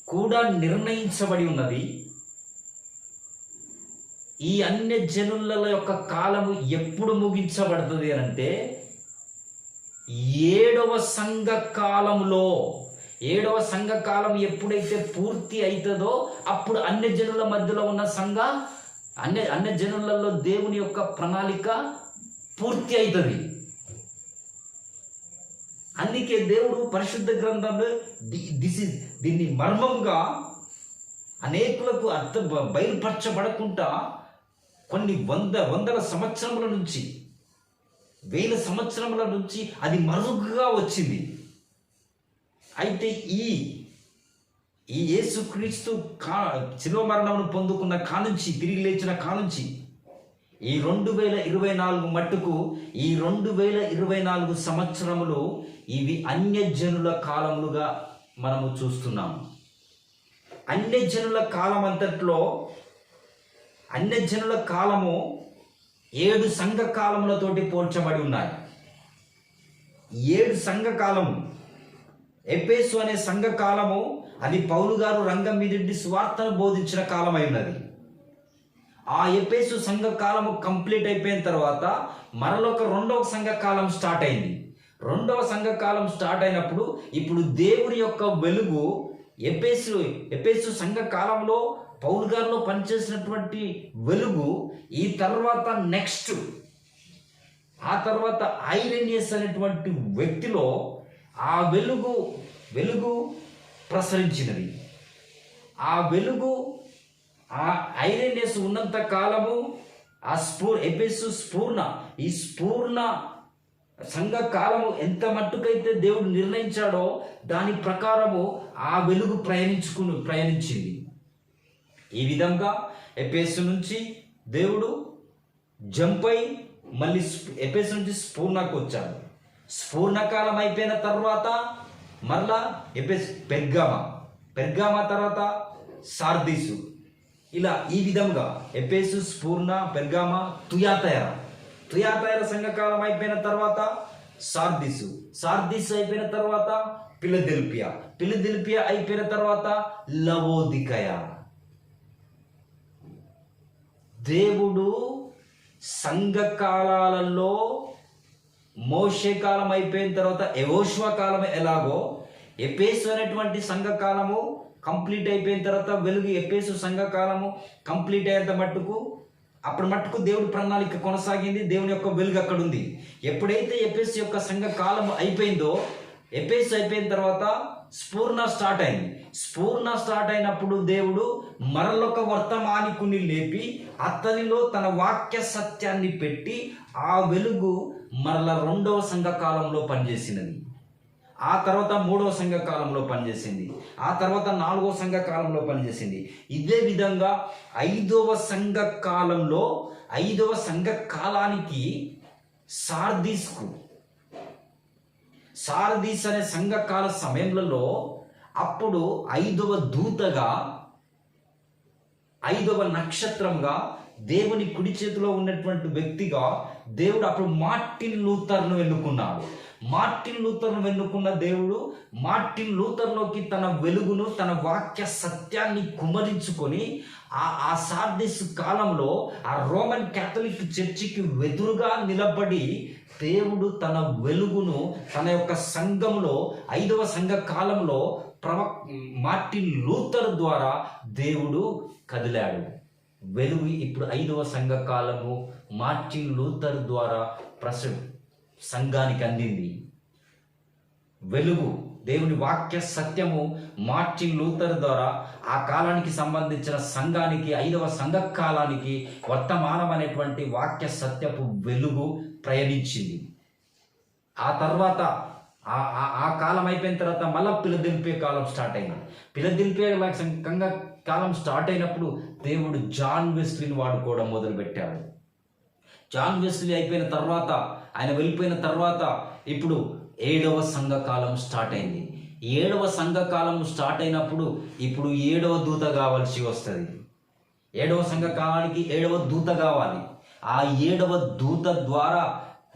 కూడా నిర్ణయించబడి ఉన్నది. ఈ అన్యజనుల యొక్క కాలము ఎప్పుడు ముగించబడుతుంది అంటే 7వ సంఘ కాలంలో. 7వ సంఘ కాలం ఎప్పుడైతే పూర్తి అవుతుందో అప్పుడు అన్యజనుల మధ్యలో ఉన్న అన్యజనులలో దేవుని యొక్క ప్రణాళిక పూర్తి అవుతుంది. అందుకే దేవుడు పరిశుద్ధ గ్రంథంలో దీన్ని మర్మంగా అనేకులకు బయలుపరచబడకుండా కొన్ని వందల సంవత్సరముల నుంచి, వేల సంవత్సరముల నుంచి అది మరుగుగా వచ్చింది. అయితే ఈ యేసుక్రీస్తు శిలువ మరణమును పొందుకున్న కానుంచి, తిరిగి లేచిన కానుంచి ఈ 2024 మట్టుకు, ఈ 2024 సంవత్సరములు ఇవి అన్యజనుల కాలములుగా మనము చూస్తున్నాము. అన్యజనుల కాలం అంతట్లో, అన్యజనుల కాలము 7 సంఘ కాలములతోటి పోల్చబడి ఉన్నాయి. 7 సంఘ కాలము, ఎఫెసు అనే సంఘ కాలము, అది పౌలు గారు రంగం మీది సువార్తను బోధించిన కాలమై ఉన్నది. ఆ ఎఫెసు సంఘ కాలము కంప్లీట్ అయిపోయిన తర్వాత మరొక రెండవ సంఘ కాలం స్టార్ట్ అయింది. రెండవ సంఘ కాలం స్టార్ట్ అయినప్పుడు ఇప్పుడు దేవుని యొక్క వెలుగు ఎఫెసు సంఘ కాలంలో పౌలు గారిలో పనిచేసినటువంటి వెలుగు ఈ తర్వాత నెక్స్ట్, ఆ తర్వాత ఐరేనియస్ అనేటువంటి వ్యక్తిలో ఆ వెలుగు ప్రసరించినది. ఆ వెలుగు, ఆ ఐరేనియస్ ఉన్నంత కాలము ఆ ఎఫెసు ఈ స్ఫూర్ణ సంఘ కాలము ఎంత మట్టుకైతే దేవుడు నిర్ణయించాడో దాని ప్రకారము ఆ వెలుగు ప్రయాణించింది. ఈ విధంగా ఎఫెసు నుంచి దేవుడు జంప్ అయి మళ్ళీ ఎఫెసు నుంచి స్ఫూర్ణకు వచ్చాడు. స్ఫూర్ణకాలం అయిపోయిన తర్వాత మరలా పెర్గామా తర్వాత సార్దీసు, ఇలా ఈ విధంగా ఎఫెసు, స్ఫూర్ణ, పెర్గామా, తుయాతైర సంఘకాలం అయిపోయిన తర్వాత సార్దీసు అయిపోయిన తర్వాత ఫిలదెల్ఫియా అయిపోయిన తర్వాత లవోదికయ. దేవుడు సంఘ కాలాలలో మోషే కాలం అయిపోయిన తర్వాత యెహోషువ కాలం ఎలాగో, ఎఫెసు అనేటువంటి సంఘకాలము కంప్లీట్ అయిపోయిన తర్వాత వెలుగు ఎఫెసు సంఘకాలము కంప్లీట్ అయ్యేంత మట్టుకు, అప్పుడు మట్టుకు దేవుడి ప్రణాళిక కొనసాగింది. దేవుని యొక్క వెలుగు అక్కడ ఉంది. ఎప్పుడైతే ఎఫెసు యొక్క సంఘ కాలము అయిపోయిందో, ఎఫెసు అయిపోయిన తర్వాత స్ఫూర్ణ స్టార్ట్ అయింది. స్ఫూర్ణ స్టార్ట్ అయినప్పుడు దేవుడు మరొక వర్తమానికుని లేపి అతనిలో తన వాక్య సత్యాన్ని పెట్టి ఆ వెలుగు మరల రెండవ సంఘ కాలంలో పనిచేసినది. ఆ తర్వాత 3వ సంఘ కాలంలో పనిచేసింది. ఆ తర్వాత 4వ సంఘ కాలంలో పనిచేసింది. ఇదే విధంగా 5వ సంఘ కాలంలో, 5వ సంఘ కాలానికి సార్దీస్ అనే సంఘకాల సమయంలో అప్పుడు 5వ దూతగా, 5వ నక్షత్రంగా, దేవుని కుడి చేతిలో ఉన్నటువంటి వ్యక్తిగా దేవుడు అప్పుడు మార్టిన్ లూథర్ను ఎన్నుకున్నాడు. మార్టిన్ లూథర్ను ఎన్నుకున్న దేవుడు మార్టిన్ లూథర్లోకి తన వెలుగును, తన వాక్య సత్యాన్ని కుమరించుకొని ఆ సార్దీస్ కాలంలో ఆ రోమన్ క్యాథలిక్ చర్చికి ఎదురుగా నిలబడి దేవుడు తన వెలుగును తన యొక్క సంఘంలో 5వ సంఘ కాలంలో మార్టిన్ లూథర్ ద్వారా దేవుడు కదిలాడు. వెలుగు ఇప్పుడు 5వ సంఘ కాలము మార్టిన్ లూథర్ ద్వారా సంఘానికి అందింది. వెలుగు, దేవుని వాక్య సత్యము మార్టిన్ లూథర్ ద్వారా ఆ కాలానికి సంబంధించిన సంఘానికి, 5వ సంఘ కాలానికి వర్తమానం అనేటువంటి వాక్య సత్యపు వెలుగు ప్రయాణించింది. ఆ తర్వాత ఆ కాలం అయిపోయిన తర్వాత మళ్ళీ ఫిలదెల్ఫియా కాలం స్టార్ట్ అయింది. ఫిలదెల్ఫియా సంఘ కాలం స్టార్ట్ అయినప్పుడు దేవుడు జాన్ వెస్లీని వాడుకోవడం మొదలుపెట్టాడు. జాన్ వెస్లీ అయిపోయిన తర్వాత, ఆయన వెళ్ళిపోయిన తర్వాత ఇప్పుడు 7వ సంఘ కాలం స్టార్ట్ అయింది. 7వ సంఘ కాలం స్టార్ట్ అయినప్పుడు ఇప్పుడు 7వ దూత కావాల్సి వస్తుంది. 7వ సంఘ కాలానికి 7వ దూత కావాలి. ఆ 7వ దూత ద్వారా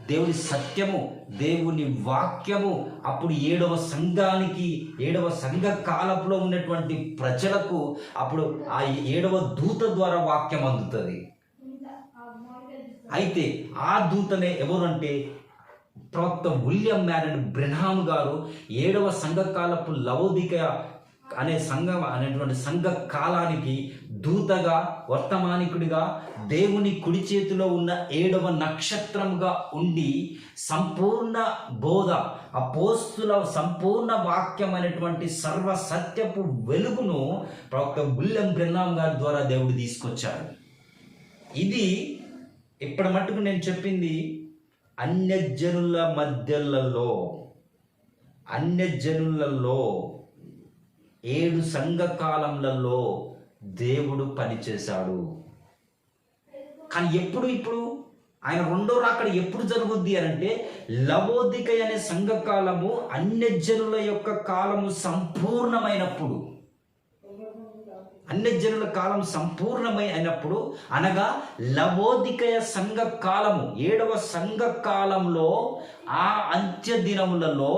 దేవుని సత్యము, దేవుని వాక్యము అప్పుడు 7వ సంఘానికి, 7వ సంఘ కాలంలో ఉన్నటువంటి ప్రజలకు అప్పుడు ఆ 7వ దూత ద్వారా వాక్యం అందుతుంది. అయితే ఆ దూతనే ఎవరంటే ప్రవక్త విలియం మ్యారియన్ బ్రెన్హామ్ గారు 7వ సంఘకాలపు లవోదికయ అనే సంఘం అనేటువంటి సంఘ కాలానికి దూతగా, వర్తమానికుడిగా, దేవుని కుడి చేతిలో ఉన్న 7వ నక్షత్రంగా ఉండి సంపూర్ణ బోధ, అపోస్తుల సంపూర్ణ వాక్యం అనేటువంటి సర్వ సత్యపు వెలుగును ప్రవక్త విలియం బ్రెన్హామ్ గారి ద్వారా దేవుడు తీసుకొచ్చాడు. ఇది ఇప్పటి మట్టుకు నేను చెప్పింది అన్యజనుల అన్యజనులలో 7 సంఘకాలములలో దేవుడు పనిచేశాడు. కానీ ఇప్పుడు ఆయన రెండో రాకడ ఎప్పుడు జరుగుద్ది అంటే, లవోదికయ అనే సంఘకాలము అన్యజనుల యొక్క కాలము సంపూర్ణమైనప్పుడు, అన్యజనుల కాలం సంపూర్ణమైనప్పుడు, అనగా లవోదికయ సంఘ కాలము 7వ సంఘ కాలంలో, ఆ అంత్య దినములలో,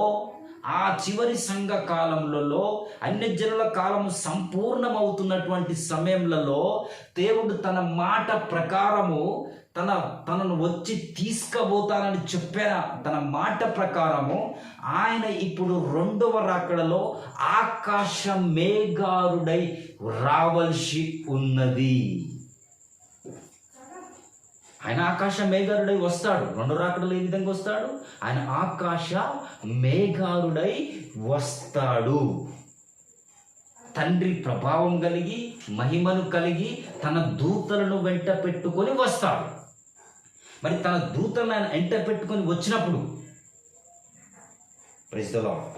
ఆ చివరి సంఘ కాలములలో, అన్యజనుల కాలము సంపూర్ణమవుతున్నటువంటి సమయంలో దేవుడు తన మాట ప్రకారము తనను వచ్చి తీసుకుపోతానని చెప్పిన తన మాట ప్రకారము ఆయన ఇప్పుడు రెండవ రాకడలో ఆకాశ మేఘారుడై రావలసి ఉన్నది. ఆయన ఆకాశ మేఘారుడై వస్తాడు. రెండో రాకడలో ఏ విధంగా వస్తాడు? ఆయన ఆకాశ మేఘారుడై వస్తాడు. తండ్రి ప్రభావం కలిగి, మహిమను కలిగి, తన దూతలను వెంట పెట్టుకొని వస్తాడు. మరి తన దూతలను ఆయన వెంట పెట్టుకొని వచ్చినప్పుడు, ప్రైజ్ ది లార్డ్,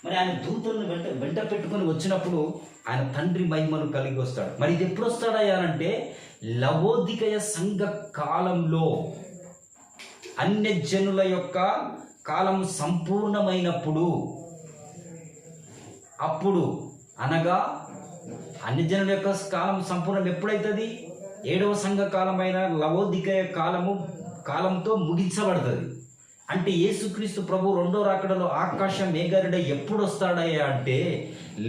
మరి ఆయన దూతలను వెంట పెట్టుకొని వచ్చినప్పుడు ఆయన తండ్రి మహిమను కలిగి వస్తాడు. మరి ఇది ఎప్పుడు వస్తాడయ్యా అంటే, లవోదికయ సంఘ కాలంలో, అన్యజనుల యొక్క కాలం సంపూర్ణమైనప్పుడు, అప్పుడు, అనగా అన్యజనుల యొక్క కాలం సంపూర్ణం ఎప్పుడైతుంది? 7వ సంఘ కాలమైన లవోదికయ కాలంతో ముగించబడుతుంది. అంటే యేసుక్రీస్తు ప్రభు రెండో రాకడలో ఆకాశ మేఘారుడై ఎప్పుడు వస్తాడయ్యా అంటే,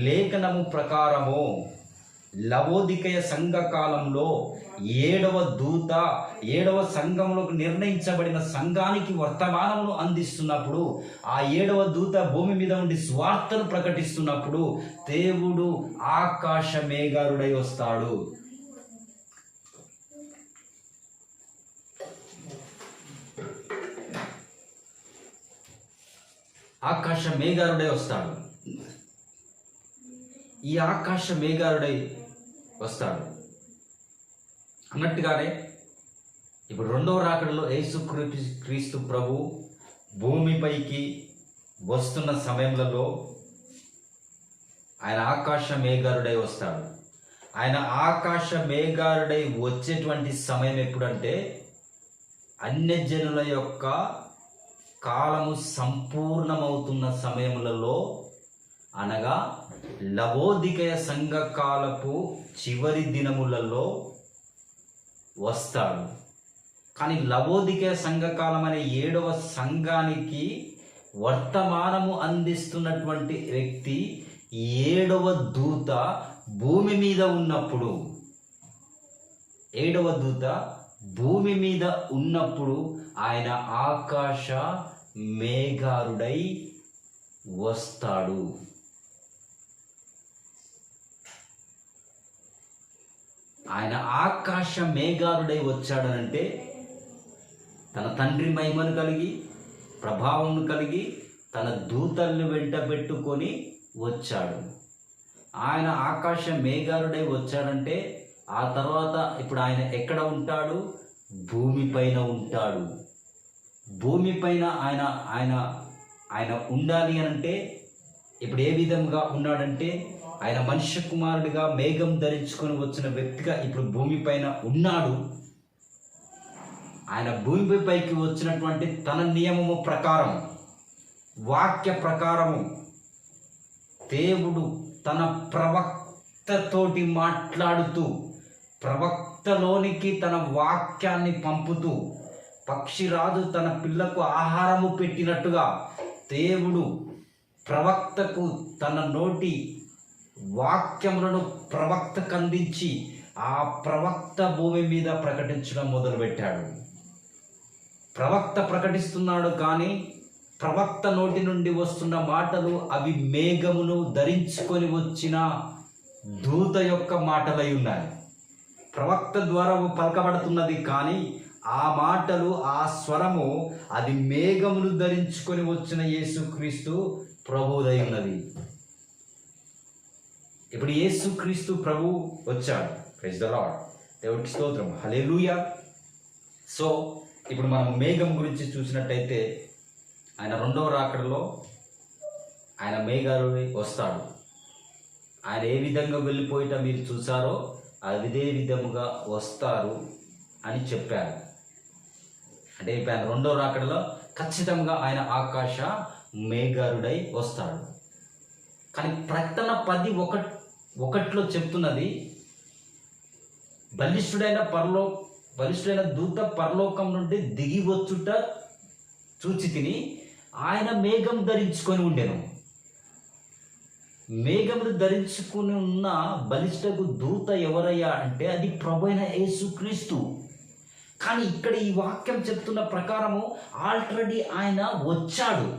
లేఖనము ప్రకారము లవోదికయ సంఘ కాలంలో 7వ దూత 7వ సంఘంలోకి నిర్ణయించబడిన సంఘానికి వర్తమానమును అందిస్తున్నప్పుడు, ఆ 7వ దూత భూమి మీద ఉండి స్వార్థను ప్రకటిస్తున్నప్పుడు దేవుడు ఆకాశ మేఘారుడై వస్తాడు. ఆకాశ మేఘారుడై వస్తాడు. ఈ ఆకాశ మేఘారుడై వస్తాడు అన్నట్టుగానే ఇప్పుడు రెండవ రాకడలో యేసుక్రీస్తు ప్రభు భూమిపైకి వస్తున్న సమయంలో ఆయన ఆకాశ మేఘారుడై వస్తాడు. ఆయన ఆకాశ మేఘారుడై వచ్చేటువంటి సమయం ఎప్పుడంటే, అన్యజనుల యొక్క కాలము సంపూర్ణమవుతున్న సమయములలో, అనగా లవోదికయ సంఘ కాలపు చివరి దినములలో వస్తాడు. కానీ లవోదికయ సంఘకాలం అనే 7వ సంఘానికి వర్తమానము అందిస్తున్నటువంటి వ్యక్తి 7వ దూత భూమి మీద ఉన్నప్పుడు, 7వ దూత భూమి మీద ఉన్నప్పుడు ఆయన ఆకాశ మేఘారుడై వస్తాడు. ఆయన ఆకాశ మేఘారుడై వచ్చాడనంటే, తన తండ్రి మహిమను కలిగి, ప్రభావం కలిగి, తన దూతల్ని వెంట పెట్టుకొని వచ్చాడు. ఆయన ఆకాశ మేఘారుడై వచ్చాడంటే, ఆ తర్వాత ఇప్పుడు ఆయన ఎక్కడ ఉంటాడు? భూమిపైన ఉంటాడు. భూమిపైన ఆయన ఆయన ఆయన ఉండాలి అంటే ఇప్పుడు ఏ విధంగా ఉన్నాడంటే, ఆయన మనుష్య కుమారుడిగా మేఘం ధరించుకొని వచ్చిన వ్యక్తిగా ఇప్పుడు భూమిపైన ఉన్నాడు. ఆయన భూమిపైకి వచ్చినటువంటి తన నియమము ప్రకారం, వాక్య ప్రకారము దేవుడు తన ప్రవక్తతోటి మాట్లాడుతూ, ప్రవక్తలోనికి తన వాక్యాన్ని పంపుతూ, పక్షిరాజు తన పిల్లకు ఆహారము పెట్టినట్టుగా దేవుడు ప్రవక్తకు తన నోటి వాక్యములను ప్రవక్తకు అందించి, ఆ ప్రవక్త భూమి మీద ప్రకటించడం మొదలుపెట్టాడు. ప్రవక్త ప్రకటిస్తున్నాడు, కానీ ప్రవక్త నోటి నుండి వస్తున్న మాటలు అవి మేఘమును ధరించుకొని వచ్చిన దూత యొక్క మాటలై ఉన్నాయి. ప్రవక్త ద్వారా పలకబడుతున్నది, కానీ ఆ మాటలు, ఆ స్వరము అది మేఘమును ధరించుకొని వచ్చిన యేసుక్రీస్తు ప్రభుదై ఉన్నది. ఇప్పుడు యేసుక్రీస్తు ప్రభు వచ్చాడు. Praise the lord. దేవుడికి స్తోత్రం, హల్లెలూయా. సో ఇప్పుడు మనం మేఘం గురించి చూసినట్టయితే ఆయన రెండవ రాకడలో ఆయన మేఘాలుడి వస్తాడు. ఆయన ఏ విధంగా వెళ్ళిపోయిట మీరు చూసారో అదే విధముగా వస్తారు అని చెప్పారు. అంటే ఇప్పుడు ఆయన రెండవ రాకడలో ఖచ్చితంగా ఆయన ఆకాశ మేఘారుడై వస్తాడు. కానీ ప్రకటన 10:1 చెప్తున్నది, బలిష్ఠుడైన దూత పరలోకం నుండి దిగి వచ్చుట చూచి తిని ఆయన మేఘం ధరించుకొని ఉండెను. మేఘమును ధరించుకుని ఉన్న బలిష్ఠకు దూత ఎవరయ్యా అంటే అది ప్రభువైన యేసుక్రీస్తు. కానీ ఇక్కడ ఈ వాక్యం చెప్తున్న ప్రకారము ఆల్రెడీ ఆయన వచ్చాడు,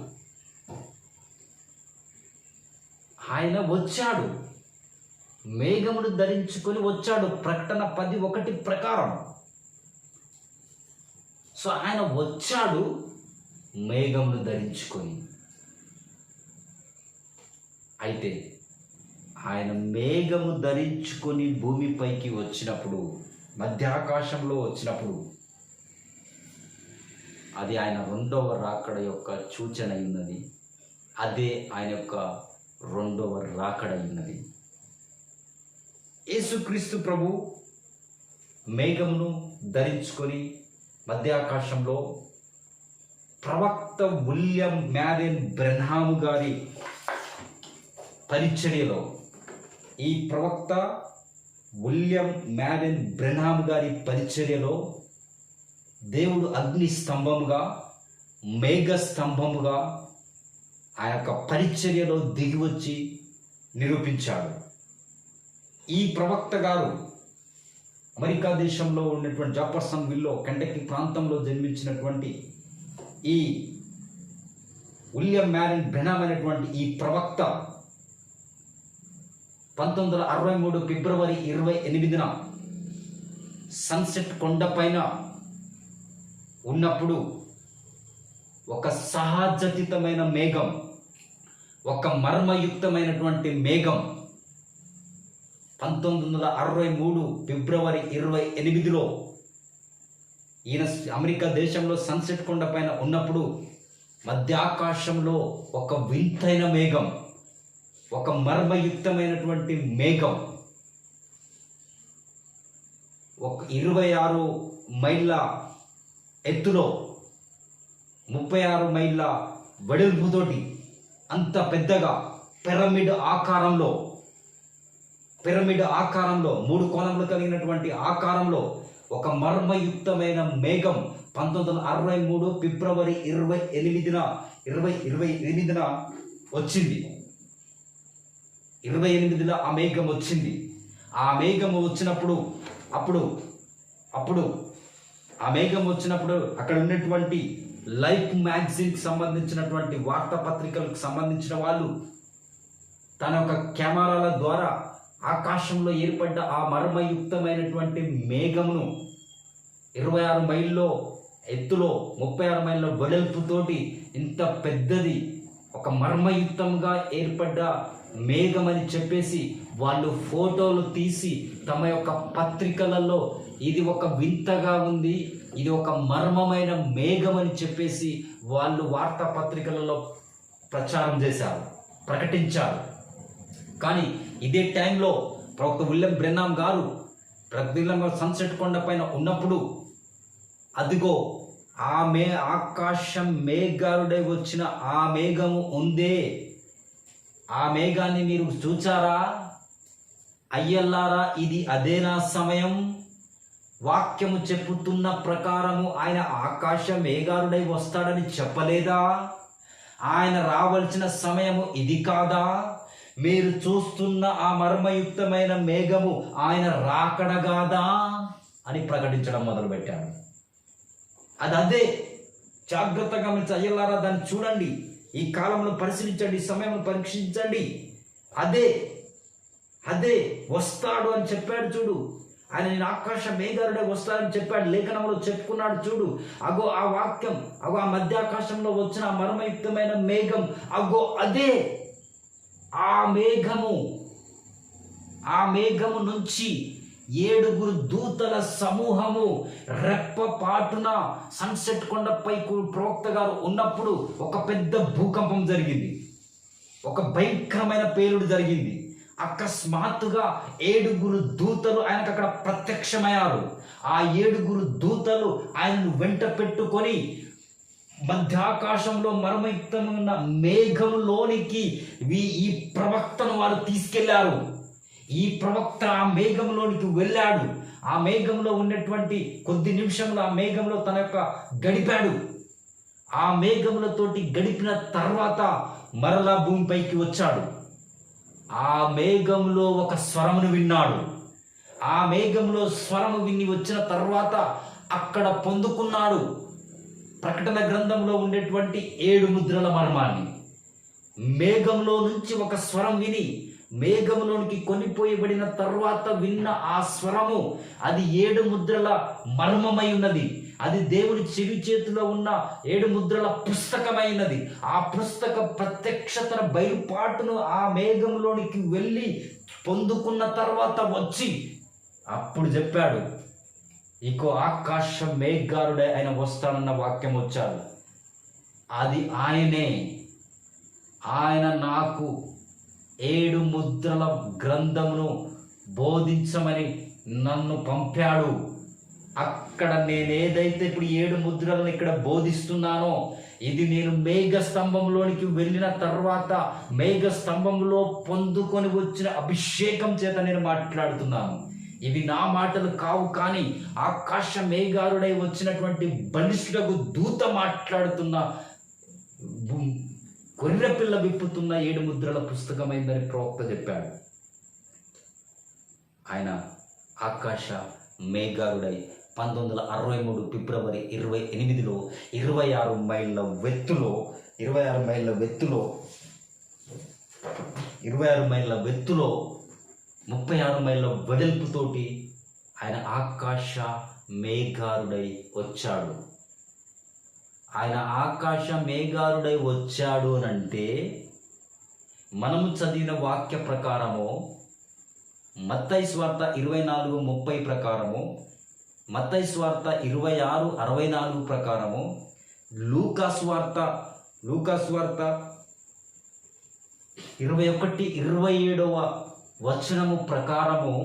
మేఘమును ధరించుకొని వచ్చాడు. ప్రకటన 10:1 ప్రకారం. సో ఆయన వచ్చాడు మేఘమును ధరించుకొని. అయితే ఆయన మేఘము ధరించుకొని భూమిపైకి వచ్చినప్పుడు, మధ్యాకాశంలో వచ్చినప్పుడు, అది ఆయన రెండవ రాకడ యొక్క సూచన ఉన్నది. అదే ఆయన యొక్క రెండవ రాకడ ఉన్నది. యేసుక్రీస్తు ప్రభు మేఘమును ధరించుకొని మధ్యాకాశంలో ప్రవక్త విలియం మ్యారియన్ బ్రెన్హామ్ గారి పరిచర్యలో, ఈ ప్రవక్త విలియం మ్యారియన్ బ్రెన్హామ్ గారి పరిచర్యలో దేవుడు అగ్ని స్తంభముగా, మేఘ స్తంభముగా ఆ యొక్క పరిచర్యలో దిగి వచ్చి నిరూపించాడు. ఈ ప్రవక్త గారు అమెరికా దేశంలో ఉన్నటువంటి జాఫర్సన్ విల్లో కెంటకీ ప్రాంతంలో జన్మించినటువంటి ఈ విలియం మ్యారియన్ బ్రెన్హామ్ అనేటువంటి ఈ ప్రవక్త 1963 ఫిబ్రవరి 28న సన్సెట్ కొండపైన ఉన్నప్పుడు ఒక సహజాతీతమైన మేఘం, ఒక మర్మయుక్తమైనటువంటి మేఘం 1963 ఫిబ్రవరి 28లో ఈయన అమెరికా దేశంలో సన్సెట్ కొండపైన ఉన్నప్పుడు మధ్యాకాశంలో ఒక వింతైన మేఘం, ఒక మర్మయుక్తమైనటువంటి మేఘం, ఒక 26 మైళ్ళ ఎత్తులో 36 మైళ్ళ వెడల్పుతోటి అంత పెద్దగా పిరమిడ్ ఆకారంలో 3 కోణములు కలిగినటువంటి ఆకారంలో ఒక మర్మయుక్తమైన మేఘం 1963 ఫిబ్రవరి 28న వచ్చింది. 28లో ఆ మేఘం వచ్చింది. ఆ మేఘం వచ్చినప్పుడు అక్కడ ఉన్నటువంటి లైఫ్ మ్యాగజైన్కి సంబంధించినటువంటి వార్తాపత్రికలకు సంబంధించిన వాళ్ళు తన యొక్క కెమెరాల ద్వారా ఆకాశంలో ఏర్పడ్డ ఆ మర్మయుక్తమైనటువంటి మేఘమును 26 మైళ్ళలో ఎత్తులో 36 మైళ్ళ వెడల్పుతోటి ఇంత పెద్దది ఒక మర్మయుక్తంగా ఏర్పడ్డ మేఘమని చెప్పేసి వాళ్ళు ఫోటోలు తీసి తమ యొక్క పత్రికలలో ఇది ఒక వింతగా ఉంది, ఇది ఒక మర్మమైన మేఘం అని చెప్పేసి వాళ్ళు వార్తాపత్రికలలో ప్రచారం చేశారు, ప్రకటించారు. కానీ ఇదే టైంలో ప్రవక్త విలియం బ్రెన్హామ్ గారు సన్సెట్ కొండ పైన ఉన్నప్పుడు అదిగో ఆకాశం మేఘారుడై వచ్చిన ఆ మేఘము ఉందే, ఆ మేఘాన్ని మీరు చూచారా? అయ్యల్లారా, ఇది అదేనా సమయం? వాక్యము చెప్పుతున్న ప్రకారము ఆయన ఆకాశ మేఘారుడై వస్తాడని చెప్పలేదా? ఆయన రావలసిన సమయము ఇది కాదా? మీరు చూస్తున్న ఆ మర్మయుక్తమైన మేఘము ఆయన రాకడగాదా అని ప్రకటించడం మొదలుపెట్టాడు. అదే జాగ్రత్తగా గమనించి అయ్యలారా దాన్ని చూడండి, ఈ కాలంలో పరిశీలించండి, ఈ సమయంలో పరీక్షించండి. అదే వస్తాడు అని చెప్పాడు చూడు. ఆయన నేను ఆకాశ మేఘారుడే వస్తాడని చెప్పాడు, లేఖనంలో చెప్పుకున్నాడు చూడు. అగో ఆ వాక్యం, అగో ఆ మధ్యాకాశంలో వచ్చిన ఆ మర్మయుక్తమైన మేఘం, అగో అదే ఆ మేఘము నుంచి 7 దూతల సమూహము రెప్పపాటున సన్సెట్ కొండపై ప్రవక్త గారు ఉన్నప్పుడు ఒక పెద్ద భూకంపం జరిగింది. ఒక భయంకరమైన పేలుడు జరిగింది. అకస్మాత్తుగా 7 దూతలు ఆయనకు అక్కడ ప్రత్యక్షమయ్యారు. ఆ 7 దూతలు ఆయనను వెంట పెట్టుకొని మధ్యాకాశంలో మర్మయుక్తమైన మేఘంలోనికి ఈ ప్రవక్తను వారు తీసుకెళ్లారు. ఈ ప్రవక్త ఆ మేఘంలోనికి వెళ్ళాడు. ఆ మేఘంలో ఉన్నటువంటి కొద్ది నిమిషంలో ఆ మేఘంలో తన యొక్క గడిపాడు. ఆ మేఘములతోటి గడిపిన తర్వాత మరలా భూమిపైకి వచ్చాడు. ఆ మేఘంలో ఒక స్వరమును విన్నాడు. ఆ మేఘంలో స్వరము విని వచ్చిన తర్వాత అక్కడ పొందుకున్నాడు ప్రకటన గ్రంథంలో ఉండేటువంటి 7 ముద్రల మర్మాన్ని. మేఘంలో నుంచి ఒక స్వరం విని మేఘంలోనికి కొనిపోయబడిన తర్వాత విన్న ఆ స్వరము అది 7 ముద్రల మర్మమై ఉన్నది. అది దేవుని చెవి చేతిలో ఉన్న 7 ముద్రల పుస్తకమైనది. ఆ పుస్తక ప్రత్యక్షతన బయలుపాటును ఆ మేఘంలోనికి వెళ్ళి పొందుకున్న తర్వాత వచ్చి అప్పుడు చెప్పాడు, ఇకో ఆకాశ మేఘారుడే ఆయన వస్తానన్న వాక్యం వచ్చాడు. అది ఆయనే. ఆయన నాకు 7 ముద్రల గ్రంథమును బోధించమని నన్ను పంపాడు. అక్కడ నేనేదైతే ఇప్పుడు 7 ముద్రలను ఇక్కడ బోధిస్తున్నానో ఇది నేను మేఘ స్తంభంలోనికి వెళ్ళిన తర్వాత మేఘ స్తంభంలో పొందుకొని వచ్చిన అభిషేకం చేత నేను మాట్లాడుతున్నాను. ఇవి నా మాటలు కావు, కానీ ఆకాశ మేఘారుడై వచ్చినటువంటి బలిష్ఠులకు దూత మాట్లాడుతున్న గొర్రెపిల్ల విప్పుతున్న 7 ముద్రల పుస్తకమైందని ప్రవక్త చెప్పాడు. ఆయన ఆకాశ మేఘారుడై 1963 ఫిబ్రవరి 28లో 26 మైళ్ళ వెత్తులో 36 మైళ్ళ వెడల్పుతోటి ఆయన ఆకాశ మేఘారుడై వచ్చాడు. ఆయన ఆకాశ మేఘారుడై వచ్చాడు అనంటే మనము చదివిన వాక్య ప్రకారము మత్తయి సువార్త 24:30 ప్రకారము, మత్తయి సువార్త 26:64 ప్రకారము, లూకా సువార్త 21:27 వచనము ప్రకారము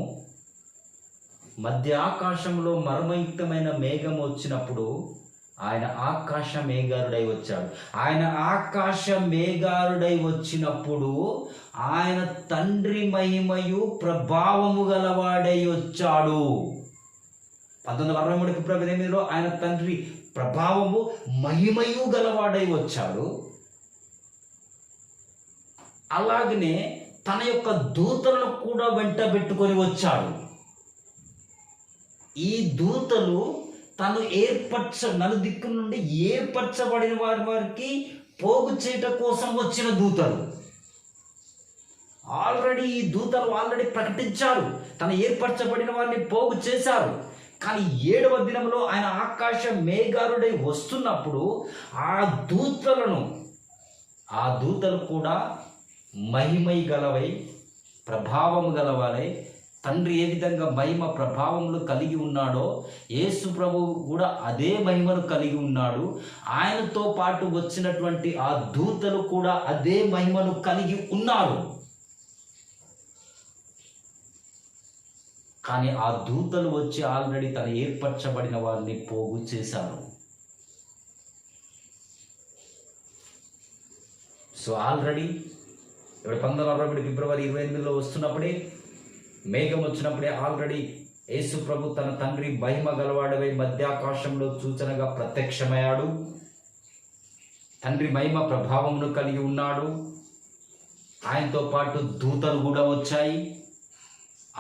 మధ్య ఆకాశంలో మర్మయుక్తమైన మేఘం వచ్చినప్పుడు ఆయన ఆకాశ మేఘారుడై వచ్చాడు. ఆయన ఆకాశ మేఘారుడై వచ్చినప్పుడు ఆయన తండ్రి మహిమయు ప్రభావము గలవాడై వచ్చాడు. 1963 ఫిబ్రవరి 8లో ఆయన తండ్రి ప్రభావము మహిమయు గలవాడై వచ్చాడు. అలాగనే తన యొక్క దూతలను కూడా వెంట పెట్టుకొని వచ్చాడు. ఈ దూతలు తను నలుదిక్కు నుండి ఏర్పరచబడిన వారికి పోగు చేయట కోసం వచ్చిన దూతలు. ఈ దూతలు ఆల్రెడీ ప్రకటించారు, తను ఏర్పరచబడిన వారిని పోగు చేశారు. కానీ 7వ దినంలో ఆయన ఆకాశ మేఘారుడై వస్తున్నప్పుడు ఆ దూతలు కూడా మహిమై గలవై ప్రభావము గలవాలై, తండ్రి ఏ విధంగా మహిమ ప్రభావములు కలిగి ఉన్నాడో యేసు ప్రభువు కూడా అదే మహిమను కలిగి ఉన్నాడు. ఆయనతో పాటు వచ్చినటువంటి ఆ దూతలు కూడా అదే మహిమను కలిగి ఉన్నారు. కానీ ఆ దూతలు వచ్చి ఆల్రెడీ తను ఏర్పరచబడిన వారిని పోగు చేశారు. సో ఆల్రెడీ ఇప్పుడు 1963 ఫిబ్రవరి 28లో వస్తున్నప్పుడే మేఘం వచ్చినప్పుడే ఆల్రెడీ యేసు ప్రభు తన తండ్రి మహిమ గలవాడవై మధ్యాకాశంలో సూచనగా ప్రత్యక్షమయ్యాడు. తండ్రి మహిమ ప్రభావమును కలిగి ఉన్నాడు. ఆయనతో పాటు దూతలు కూడా వచ్చాయి.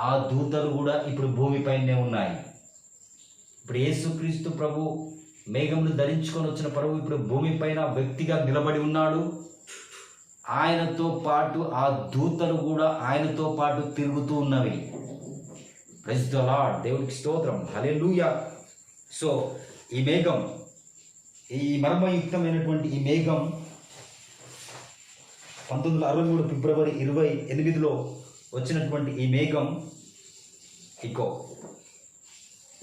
ఆ దూతలు కూడా ఇప్పుడు భూమిపైనే ఉన్నాయి. ఇప్పుడు యేసుక్రీస్తు ప్రభు మేఘమును ధరించుకొని వచ్చిన ప్రభు ఇప్పుడు భూమిపైన వ్యక్తిగా నిలబడి ఉన్నాడు. ఆయనతో పాటు ఆ దూతలు కూడా ఆయనతో పాటు తిరుగుతూ ఉన్నవి. ప్రైజ్ ది లార్డ్, దేవునికి స్తోత్రం, హల్లెలూయా. సో ఈ మేఘం, ఈ మర్మయుక్తమైనటువంటి ఈ మేఘం 1963 ఫిబ్రవరి 28లో వచ్చినటువంటి ఈ మేఘం ఇకో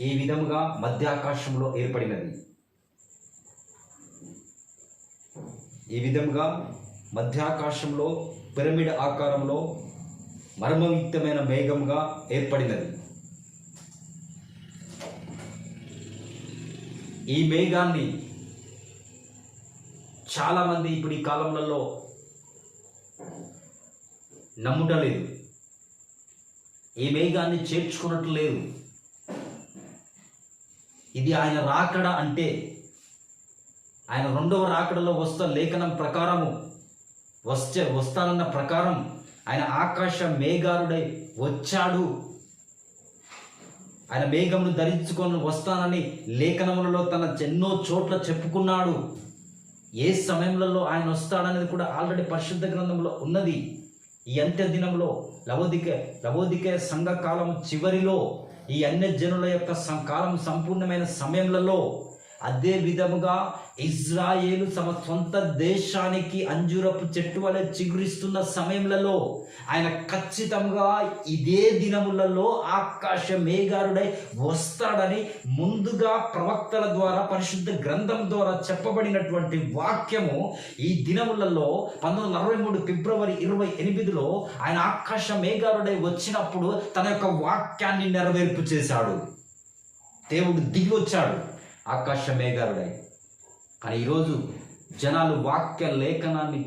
ఈ విధముగా మధ్యాకాశంలో ఏర్పడినది. ఈ విధముగా మధ్యాకాశంలో పిరమిడ్ ఆకారంలో మర్మయుక్తమైన మేఘంగా ఏర్పడినది. ఈ మేఘాన్ని చాలామంది ఇప్పుడు ఈ కాలంలో నమ్ముటలేదు, ఈ మేఘాన్ని చేర్చుకున్నట్లు లేదు. ఇది ఆయన రాకడ అంటే, ఆయన రెండవ రాకడలో లేఖనం ప్రకారము వస్తానన్న ప్రకారం ఆయన ఆకాశ మేఘారుడై వచ్చాడు. ఆయన మేఘమును ధరించుకొని వస్తానని లేఖనములలో తన ఎన్నో చోట్ల చెప్పుకున్నాడు. ఏ సమయంలో ఆయన వస్తాడనేది కూడా ఆల్రెడీ పరిశుద్ధ గ్రంథంలో ఉన్నది. ఈ అంత్య దినంలో లవోదికే సంఘ కాలం చివరిలో, ఈ అన్య జనుల యొక్క కాలం సంపూర్ణమైన సమయంలో, అదే విధముగా ఇజ్రాయేలు తమ సొంత దేశానికి అంజూరపు చెట్టు వలె చిగురిస్తున్న సమయంలో ఆయన ఖచ్చితంగా ఇదే దినములలో ఆకాశ మేఘారుడై వస్తాడని ముందుగా ప్రవక్తల ద్వారా పరిశుద్ధ గ్రంథం ద్వారా చెప్పబడినటువంటి వాక్యము ఈ దినములలో 1943 ఫిబ్రవరి 28లో ఆయన ఆకాశ మేఘారుడై వచ్చినప్పుడు తన యొక్క వాక్యాన్ని నెరవేర్పు చేశాడు. దేవుడు దిగి వచ్చాడు ఆకాశ మేఘారుడై. కానీ ఈరోజు జనాలు వాక్య లేఖనాన్ని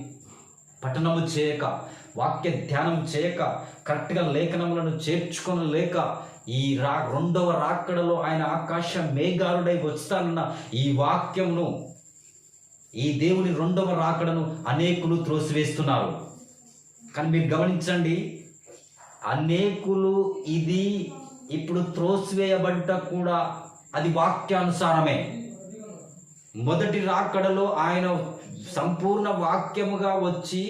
పఠనము చేయక, వాక్య ధ్యానం చేయక, కరెక్ట్గా లేఖనములను చేర్చుకొనలేక, ఈ రెండవ రాకడలో ఆయన ఆకాశ మేఘారుడై వస్తానన్న ఈ వాక్యమును, ఈ దేవుని రెండవ రాకడను అనేకులు త్రోసివేస్తున్నారు. కానీ మీరు గమనించండి, అనేకులు ఇది ఇప్పుడు త్రోసివేయబడ్డ కూడా అది వాక్యానుసారమే. మొదటి రాకడలో ఆయన సంపూర్ణ వాక్యముగా వచ్చి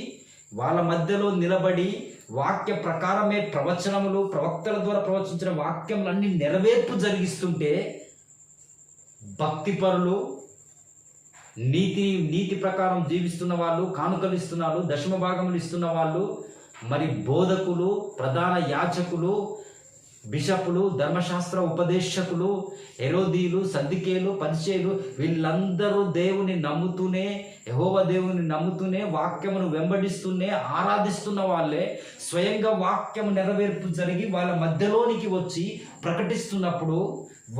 వాళ్ళ మధ్యలో నిలబడి వాక్య ప్రకారమే ప్రవచనములు, ప్రవక్తల ద్వారా ప్రవచించిన వాక్యములన్నీ నెరవేర్పు జరిగిస్తుంటే, భక్తిపరులు, నీతి ప్రకారం జీవిస్తున్న వాళ్ళు, కానుకలు ఇస్తున్నారు, దశమ భాగములు ఇస్తున్న వాళ్ళు, మరి బోధకులు, ప్రధాన యాజకులు, బిషపులు, ధర్మశాస్త్ర ఉపదేశకులు, హెరోదీలు, సద్దుకేలు, పరిసయ్యులు, వీళ్ళందరూ దేవుని నమ్ముతూనే, యెహోవా దేవుని నమ్ముతూనే, వాక్యమును వెంబడిస్తూనే ఆరాధిస్తున్న వాళ్ళే స్వయంగా వాక్యము నెరవేర్పు జరిగి వాళ్ళ మధ్యలోనికి వచ్చి ప్రకటిస్తున్నప్పుడు,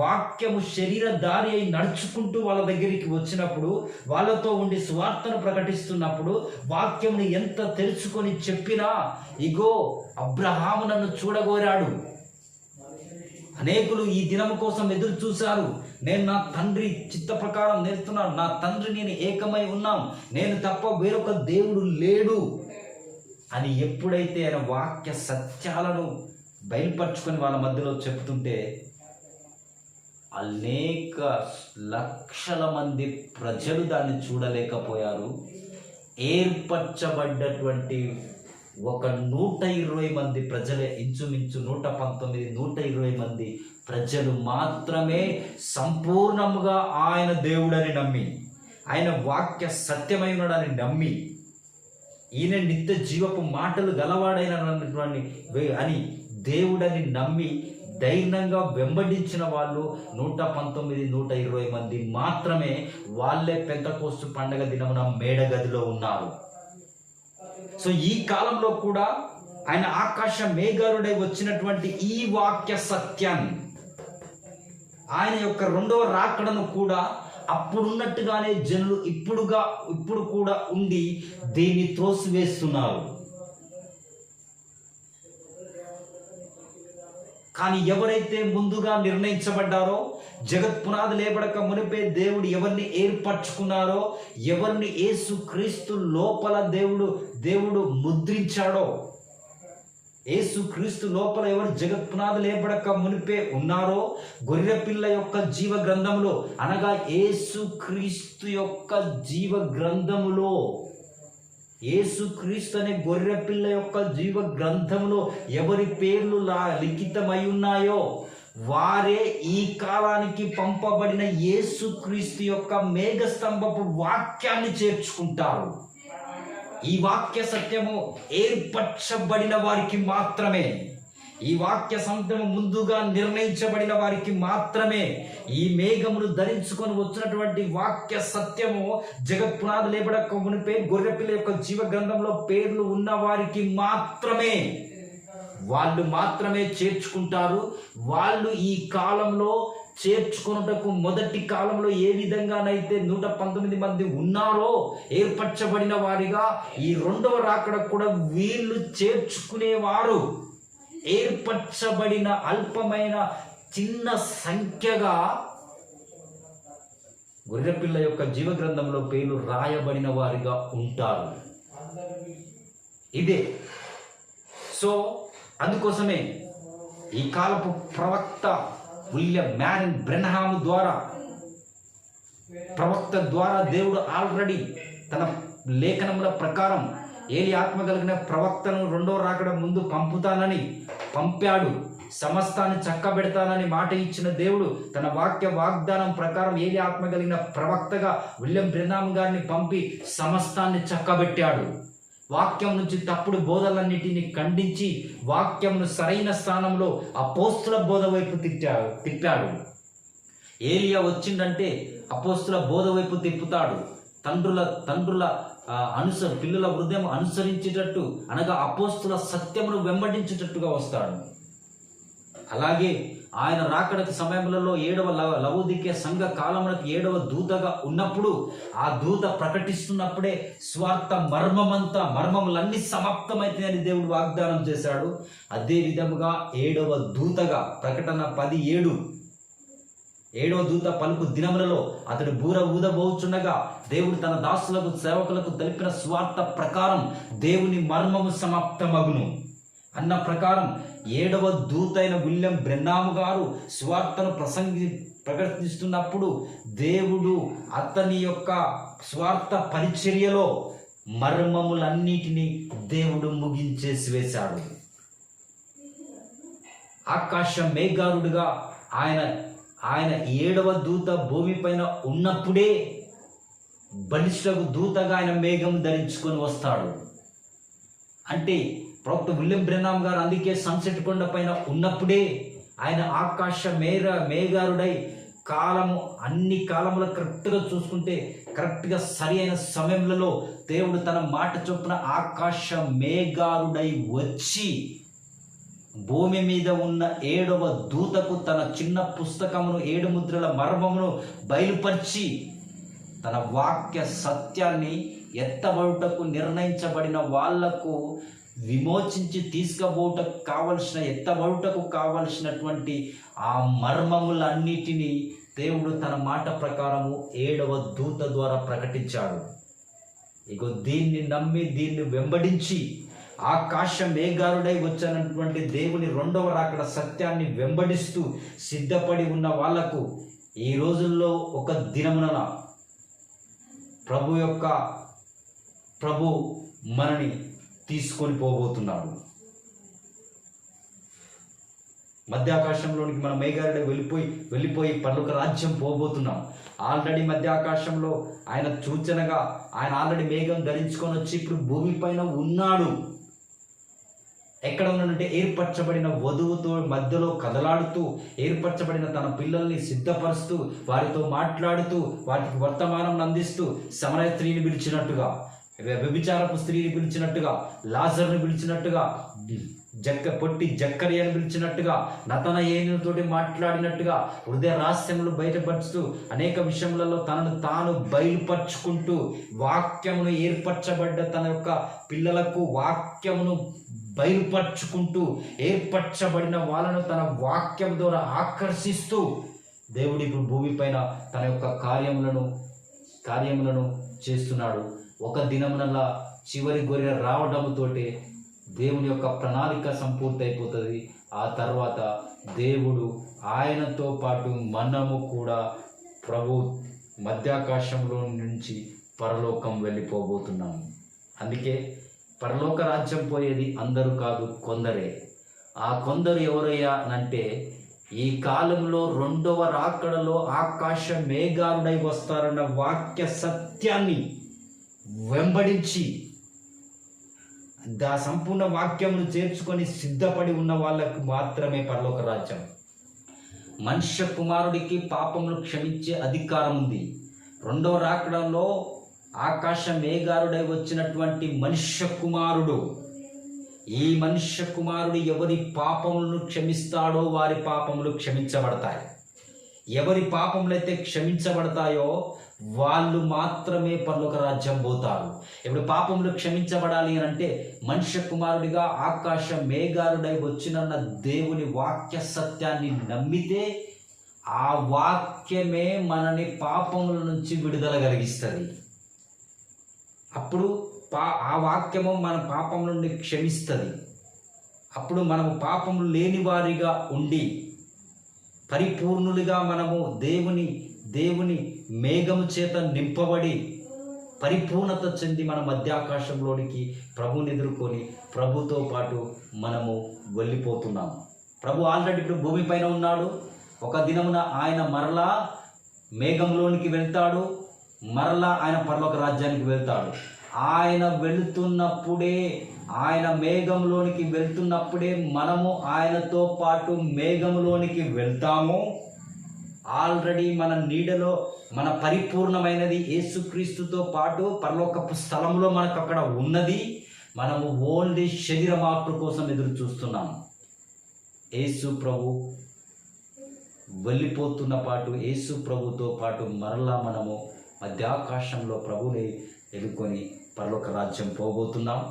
వాక్యము శరీరధారి అయి నడుచుకుంటూ వాళ్ళ దగ్గరికి వచ్చినప్పుడు, వాళ్ళతో ఉండి సువార్తను ప్రకటిస్తున్నప్పుడు, వాక్యమును ఎంత తెరుచుకొని చెప్పినా, ఇగో అబ్రహాము నన్ను చూడగోరాడు, అనేకులు ఈ దినము కోసం ఎదురు చూశారు, నేను నా తండ్రి చిత్త ప్రకారం నేర్చున్నాను, నా తండ్రి నేను ఏకమై ఉన్నాం, నేను తప్ప వేరొక దేవుడు లేడు అని ఎప్పుడైతే ఆయన వాక్య సత్యాలను బయలుపరుచుకొని వాళ్ళ మధ్యలో చెప్తుంటే, అనేక లక్షల మంది ప్రజలు దాన్ని చూడలేకపోయారు. ఏర్పరచబడ్డటువంటి ఒక 120 మంది ప్రజలే, ఇంచుమించు 119, 120 మంది ప్రజలు మాత్రమే సంపూర్ణముగా ఆయన దేవుడని నమ్మి, ఆయన వాక్య సత్యమై ఉన్నాడని నమ్మి, ఈయన నిత్య జీవపు మాటలు గలవాడైనటువంటి అని దేవుడని నమ్మి ధైర్యంగా వెంబడించిన వాళ్ళు 119, 120 మంది మాత్రమే. వాళ్ళే పెంతెకోస్తు పండగ దినమున మేడగదిలో ఉన్నారు. సో ఈ కాలంలో కూడా ఆయన ఆకాశ మేఘారుడై వచ్చినటువంటి ఈ వాక్య సత్యాన్ని, ఆయన యొక్క రెండవ రాకడను కూడా అప్పుడున్నట్టుగానే జనులు ఇప్పుడు కూడా ఉండి దీన్ని త్రోసివేస్తున్నారు. కానీ ఎవరైతే ముందుగా నిర్ణయించబడ్డారో, జగత్ పునాది లేబడక మునిపే దేవుడు ఎవరిని ఏర్పరచుకున్నారో, ఎవరిని యేసు క్రీస్తు లోపల దేవుడు ముద్రించాడో, యేసు క్రీస్తు లోపల ఎవరు జగత్ పునాది లేబడక మునిపే ఉన్నారో, గొర్రెపిల్ల యొక్క జీవ గ్రంథములో, అనగా యేసు క్రీస్తు యొక్క జీవ గ్రంథములో, యేసుక్రీస్తు అనే గొర్రెపిల్ల యొక్క జీవ గ్రంథంలో ఎవరి పేర్లు లిఖితమై ఉన్నాయో వారే ఈ కాలానికి పంపబడిన యేసుక్రీస్తు యొక్క మేఘస్తంభపు వాక్యాన్ని చేర్చుకుంటారు. ఈ వాక్య సత్యము ఏర్పరచబడిన వారికి మాత్రమే, ఈ వాక్య సంతం ముందుగా నిర్ణయించబడిన వారికి మాత్రమే, ఈ మేఘమును ధరించుకొని వచ్చినటువంటి వాక్య సత్యము జగత్పునాది లేబడక మునిపే గొర్రెపిల్ల యొక్క జీవ గ్రంథంలో పేర్లు ఉన్న వారికి మాత్రమే, వాళ్ళు మాత్రమే చేర్చుకుంటారు. వాళ్ళు ఈ కాలంలో చేర్చుకున్నటకు మొదటి కాలంలో ఏ విధంగానైతే 119 మంది ఉన్నారో ఏర్పరచబడిన వారిగా, ఈ రెండవ రాకడ కూడా వీళ్ళు చేర్చుకునేవారు. ఏర్పరచబడిన అల్పమైన చిన్న సంఖ్యగా గొర్రెపిల్ల యొక్క జీవ గ్రంథంలో పేర్లు రాయబడిన వారిగా ఉంటారు. ఇదే సో అందుకోసమే ఈ కాలపు ప్రవక్త విలియం మ్యారిన్ బ్రెన్హామ్ ద్వారా, ప్రవక్త ద్వారా దేవుడు ఆల్రెడీ తన లేఖనముల ప్రకారం ఏలి ఆత్మ కలిగిన ప్రవక్తను రెండో రాకడ ముందు పంపాడు. సమస్తాన్ని చక్కబెడతానని మాట ఇచ్చిన దేవుడు తన వాగ్దానం ప్రకారం ఏలి ఆత్మ కలిగిన ప్రవక్తగా విలియం బ్రెన్హామ్ గారిని పంపి సమస్తాన్ని చక్కబెట్టాడు. వాక్యం నుంచి తప్పుడు బోధలన్నిటిని ఖండించి వాక్యంను సరైన స్థానంలో అపోస్తుల బోధ వైపు తిప్పాడు. ఏలియా వచ్చిందంటే అపోస్తుల బోధ వైపు తిప్పుతాడు. తండ్రుల పిల్లల హృదయం అనుసరించేటట్టు, అనగా అపోస్తుల సత్యమును వెంబడించేటట్టుగా వస్తాడు. అలాగే ఆయన రాకడకి సమయంలో 7వ లవోదికీయ సంఘ కాలమునకు 7వ దూతగా ఉన్నప్పుడు, ఆ దూత ప్రకటిస్తున్నప్పుడే స్వార్థ మర్మములన్నీ సమాప్తమైతాయని దేవుడు వాగ్దానం చేశాడు. అదే విధముగా 7వ దూతగా ప్రకటన 10:7 7వ దూత పలుకు దినములలో అతడు బూర ఊదబోచుండగా దేవుడు తన దాసులకు సేవకులకు తెలిపిన స్వార్థ ప్రకారం దేవుని మర్మము సమాప్తమగును అన్న ప్రకారం 7వ దూతైన విలియం బ్రెన్హామ్ గారు స్వార్థను ప్రకటిస్తున్నప్పుడు దేవుడు అతని యొక్క స్వార్థ పరిచర్యలో మర్మములన్నిటినీ దేవుడు ముగించేసి వేశాడు. ఆకాశ మేఘారుడుగా ఆయన 7వ దూత భూమి పైన ఉన్నప్పుడే బలిష్ఠకు దూతగా ఆయన మేఘం ధరించుకొని వస్తాడు. అంటే ప్రవక్త విలియం బ్రెన్హామ్ గారు అందుకే సన్సెట్ కొండ పైన ఉన్నప్పుడే ఆయన ఆకాశ మేఘారుడై అన్ని కాలముల కరెక్ట్గా చూసుకుంటే కరెక్ట్గా సరి అయిన సమయంలో దేవుడు తన మాట చొప్పున ఆకాశ మేఘారుడై వచ్చి భూమి మీద ఉన్న 7వ దూతకు తన చిన్న పుస్తకమును 7 ముద్రల మర్మమును బయలుపరిచి తన వాక్య సత్యాన్ని ఎత్తబడుటకు నిర్ణయించబడిన వాళ్లకు విమోచించి ఎత్తబడుటకు కావలసినటువంటి ఆ మర్మములన్నిటినీ దేవుడు తన మాట ప్రకారము 7వ దూత ద్వారా ప్రకటించాడు. ఇగో దీన్ని నమ్మి దీన్ని వెంబడించి ఆకాశ మేఘారుడై వచ్చినటువంటి దేవుని రెండవ రాకడ సత్యాన్ని వెంబడిస్తూ సిద్ధపడి ఉన్న వాళ్లకు ఈ రోజుల్లో ఒక దినమున ప్రభు మనని తీసుకొని పోబోతున్నాడు. మధ్యాకాశంలోనికి మన మేఘారుడై వెళ్ళిపోయి పరలోక రాజ్యం పోబోతున్నాం. ఆల్రెడీ మధ్యాకాశంలో ఆయన సూచనగా ఆయన ఆల్రెడీ మేఘం ధరించుకొని వచ్చి ఇప్పుడు భూమి పైన ఉన్నాడు. ఎక్కడ ఉన్నాడంటే ఏర్పరచబడిన వధువుతో మధ్యలో కదలాడుతూ, ఏర్పరచబడిన తన పిల్లల్ని సిద్ధపరుస్తూ, వారితో మాట్లాడుతూ, వాటికి వర్తమానం అందిస్తూ, సమరయ స్త్రీని పిలిచినట్టుగా, వ్యభిచారపు స్త్రీని పిలిచినట్టుగా, లాజర్ని పిలిచినట్టుగా, పొట్టి జక్కరియను పిలిచినట్టుగా, నతనయేలుతోటి మాట్లాడినట్టుగా, హృదయ రహస్యములు బయటపరుస్తూ అనేక విషయములలో తనను తాను బయలుపరుచుకుంటూ, వాక్యమును ఏర్పరచబడ్డ తన యొక్క పిల్లలకు వాక్యమును బయలుపరుచుకుంటూ, ఏర్పరచబడిన వాళ్ళను తన వాక్యం ద్వారా ఆకర్షిస్తూ దేవుడు ఇప్పుడు భూమి పైన తన యొక్క కార్యములను చేస్తున్నాడు. ఒక దినమునల్లా చివరి గొర్రె రావడంతోటే దేవుని యొక్క ప్రణాళిక సంపూర్తి అయిపోతుంది. ఆ తర్వాత దేవుడు ఆయనతో పాటు మనము కూడా ప్రభు మధ్యాకాశంలో నుంచి పరలోకం వెళ్ళిపోబోతున్నాము. అందుకే పరలోక రాజ్యం పోయేది అందరూ కాదు, కొందరే. ఆ కొందరు ఎవరయ్యా అంటే ఈ కాలంలో రెండవ రాకడలో ఆకాశ మేఘారుడై వస్తారన్న వాక్య సత్యాన్ని వెంబడించి సంపూర్ణ వాక్యమును చేర్చుకొని సిద్ధపడి ఉన్న వాళ్ళకు మాత్రమే పరలోక రాజ్యం. మనుష్య కుమారుడికి పాపములు క్షమించే అధికారం ఉంది. రెండవ రాకడంలో ఆకాశ మేఘారుడై వచ్చినటువంటి మనుష్య కుమారుడు, ఈ మనుష్య కుమారుడు ఎవరి పాపములను క్షమిస్తాడో వారి పాపములు క్షమించబడతాయి. ఎవరి పాపములైతే క్షమించబడతాయో వాళ్ళు మాత్రమే పరలోక రాజ్యం పోతారు. ఇప్పుడు పాపములు క్షమించబడాలి అని అంటే మనుష్య కుమారుడిగా ఆకాశ మేఘారుడై వచ్చినన్న దేవుని వాక్య సత్యాన్ని నమ్మితే ఆ వాక్యమే మనని పాపముల నుంచి విడుదల కలిగిస్తుంది. అప్పుడు ఆ వాక్యము మన పాపం నుండి క్షమిస్తుంది. అప్పుడు మనము పాపములు లేని వారిగా ఉండి పరిపూర్ణులుగా మనము దేవుని మేఘము చేత నింపబడి పరిపూర్ణత చెంది మన మధ్యాకాశంలోనికి ప్రభుని ఎదుర్కొని ప్రభుతో పాటు మనము వెళ్ళిపోతున్నాము. ప్రభు ఆల్రెడీ ఇప్పుడు భూమిపైన ఉన్నాడు. ఒక దినమున ఆయన మరలా మేఘంలోనికి వెళ్తాడు, మరలా ఆయన పరలోక రాజ్యానికి వెళ్తాడు. ఆయన వెళుతున్నప్పుడే, ఆయన మేఘంలోనికి వెళ్తున్నప్పుడే మనము ఆయనతో పాటు మేఘంలోనికి వెళ్తాము. ఆల్రెడీ మన నీడలో మన పరిపూర్ణమైనది యేసుక్రీస్తుతో పాటు పరలోకపు స్థలంలో మనకు అక్కడ ఉన్నది. మనము ఓన్లీ శరీర మార్పు కోసం ఎదురు చూస్తున్నాము. యేసు ప్రభు వెళ్ళిపోతున్న పాటు యేసు ప్రభుతో పాటు మరలా మనము మధ్యాకాశంలో ప్రభుని ఎదుర్కొని పరలోక రాజ్యం పోబోతున్నాం.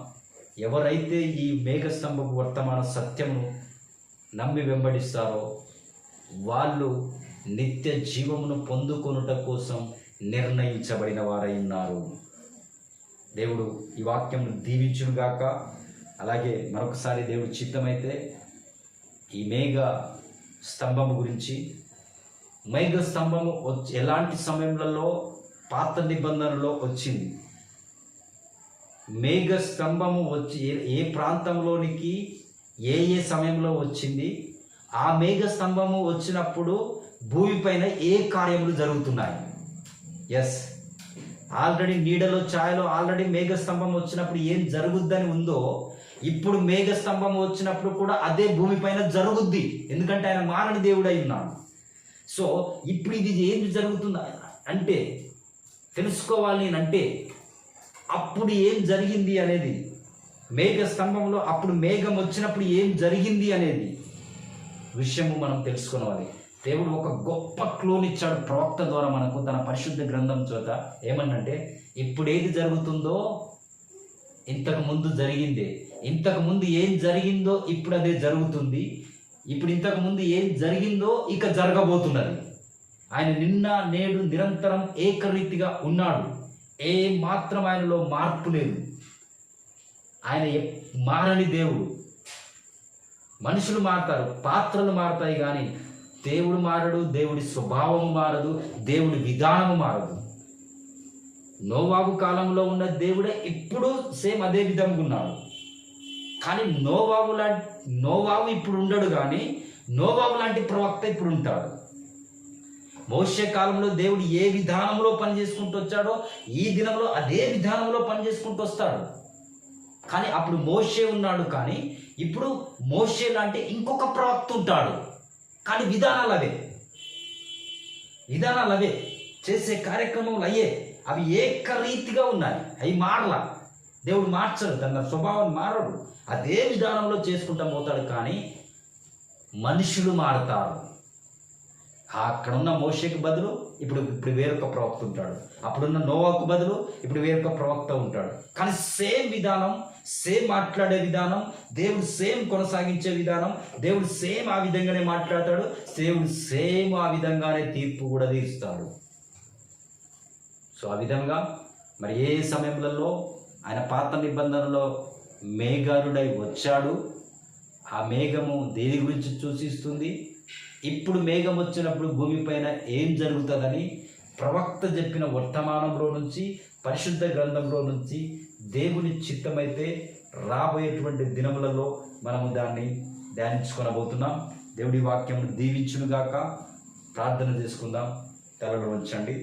ఎవరైతే ఈ మేఘస్తంభపు వర్తమాన సత్యమును నమ్మి వెంబడిస్తారో వాళ్ళు నిత్య జీవమును పొందుకొనుట కోసం నిర్ణయించబడిన వారై ఉన్నారు. దేవుడు ఈ వాక్యమును దీవించునుగాక. అలాగే మరొకసారి దేవుడు చిత్తమైతే ఈ మేఘ స్తంభము గురించి, మేఘ స్తంభము ఎలాంటి సమయంలో పాత నిబంధనలో వచ్చింది, మేఘ స్తంభము వచ్చి ఏ ప్రాంతంలోనికి ఏ సమయంలో వచ్చింది, ఆ మేఘ స్తంభము వచ్చినప్పుడు భూమిపైన ఏ కార్యములు జరుగుతున్నాయి. ఆల్రెడీ నీడలో ఛాయలో ఆల్రెడీ మేఘ స్తంభం వచ్చినప్పుడు ఏం జరుగుద్దని ఉందో ఇప్పుడు మేఘ స్తంభం వచ్చినప్పుడు కూడా అదే భూమిపైన జరుగుద్ది. ఎందుకంటే ఆయన మానని దేవుడై ఉన్నాడు. సో ఇప్పుడు ఇది ఏం జరుగుతుంది అంటే తెలుసుకోవాలి అంటే అప్పుడు ఏం జరిగింది అనేది, మేఘ స్తంభంలో అప్పుడు మేఘం వచ్చినప్పుడు ఏం జరిగింది అనేది విషయము మనం తెలుసుకోవాలి. దేవుడు ఒక గొప్ప క్లూనిచ్చాడు ప్రవక్త ద్వారా మనకు తన పరిశుద్ధ గ్రంథం చేత. ఏమన్నంటే ఇప్పుడు ఏది జరుగుతుందో ఇంతకు ముందు జరిగిందే, ఇంతకు ముందు ఏం జరిగిందో ఇప్పుడు అదే జరుగుతుంది, ఇప్పుడు ఇంతకు ముందు ఏం జరిగిందో ఇక జరగబోతున్నది. ఆయన నిన్న నేడు నిరంతరం ఏకరీతిగా ఉన్నాడు. ఏ మాత్రం ఆయనలో మార్పు లేదు. ఆయన మారని దేవుడు. మనుషులు మారుతారు, పాత్రలు మారుతాయి, కానీ దేవుడు మారడు. దేవుడి స్వభావము మారదు, దేవుడి విధానము మారదు. నోవాహు కాలంలో ఉన్న దేవుడే ఇప్పుడు సేమ్ అదే విధంగా ఉన్నాడు. కానీ నోవాహు ఇప్పుడు ఉండడు, కానీ నోవాహు లాంటి ప్రవక్త ఇప్పుడు ఉంటాడు. మోషే కాలంలో దేవుడు ఏ విధానంలో పనిచేసుకుంటూ వచ్చాడో ఈ దినంలో అదే విధానంలో పనిచేసుకుంటూ వస్తాడు. కానీ అప్పుడు మోషే ఉన్నాడు, కానీ ఇప్పుడు మోషే లాంటి ఇంకొక ప్రవక్త ఉంటాడు. కానీ విధానాలు అవే, చేసే కార్యక్రమాలు అవి ఏకరీతిగా ఉన్నాయి. అవి మారలా. దేవుడు మార్చడు, తన స్వభావాన్ని మారడు, అదే విధానంలో చేసుకుంటూ పోతాడు. కానీ మనుషులు మారుతారు. అక్కడున్న మోషేకి బదులు ఇప్పుడు వేరొక ప్రవక్త ఉంటాడు. అప్పుడున్న నోవాకు బదులు ఇప్పుడు వేరొక ప్రవక్త ఉంటాడు. కానీ సేమ్ విధానం, సేమ్ మాట్లాడే విధానం, దేవుడు సేమ్ కొనసాగించే విధానం, దేవుడు సేమ్ ఆ విధంగానే మాట్లాడతాడు, దేవుడు సేమ్ ఆ విధంగానే తీర్పు కూడా తీరుస్తాడు. సో ఆ విధంగా మరి ఏ సమయంలో ఆయన పాత నిబంధనలో మేఘారుడై వచ్చాడు, ఆ మేఘము దేని గురించి సూచిస్తుంది, ఇప్పుడు మేఘం వచ్చినప్పుడు భూమిపైన ఏం జరుగుతుందని ప్రవక్త చెప్పిన వర్తమానంలో నుంచి, పరిశుద్ధ గ్రంథంలో నుంచి దేవుని చిత్తమైతే రాబోయేటువంటి దినములలో మనము దాన్ని ధ్యానించుకొనబోతున్నాం. దేవుడి వాక్యమును దీవించునుగాక. ప్రార్థన చేసుకుందాం. తలలో ఉంచండి.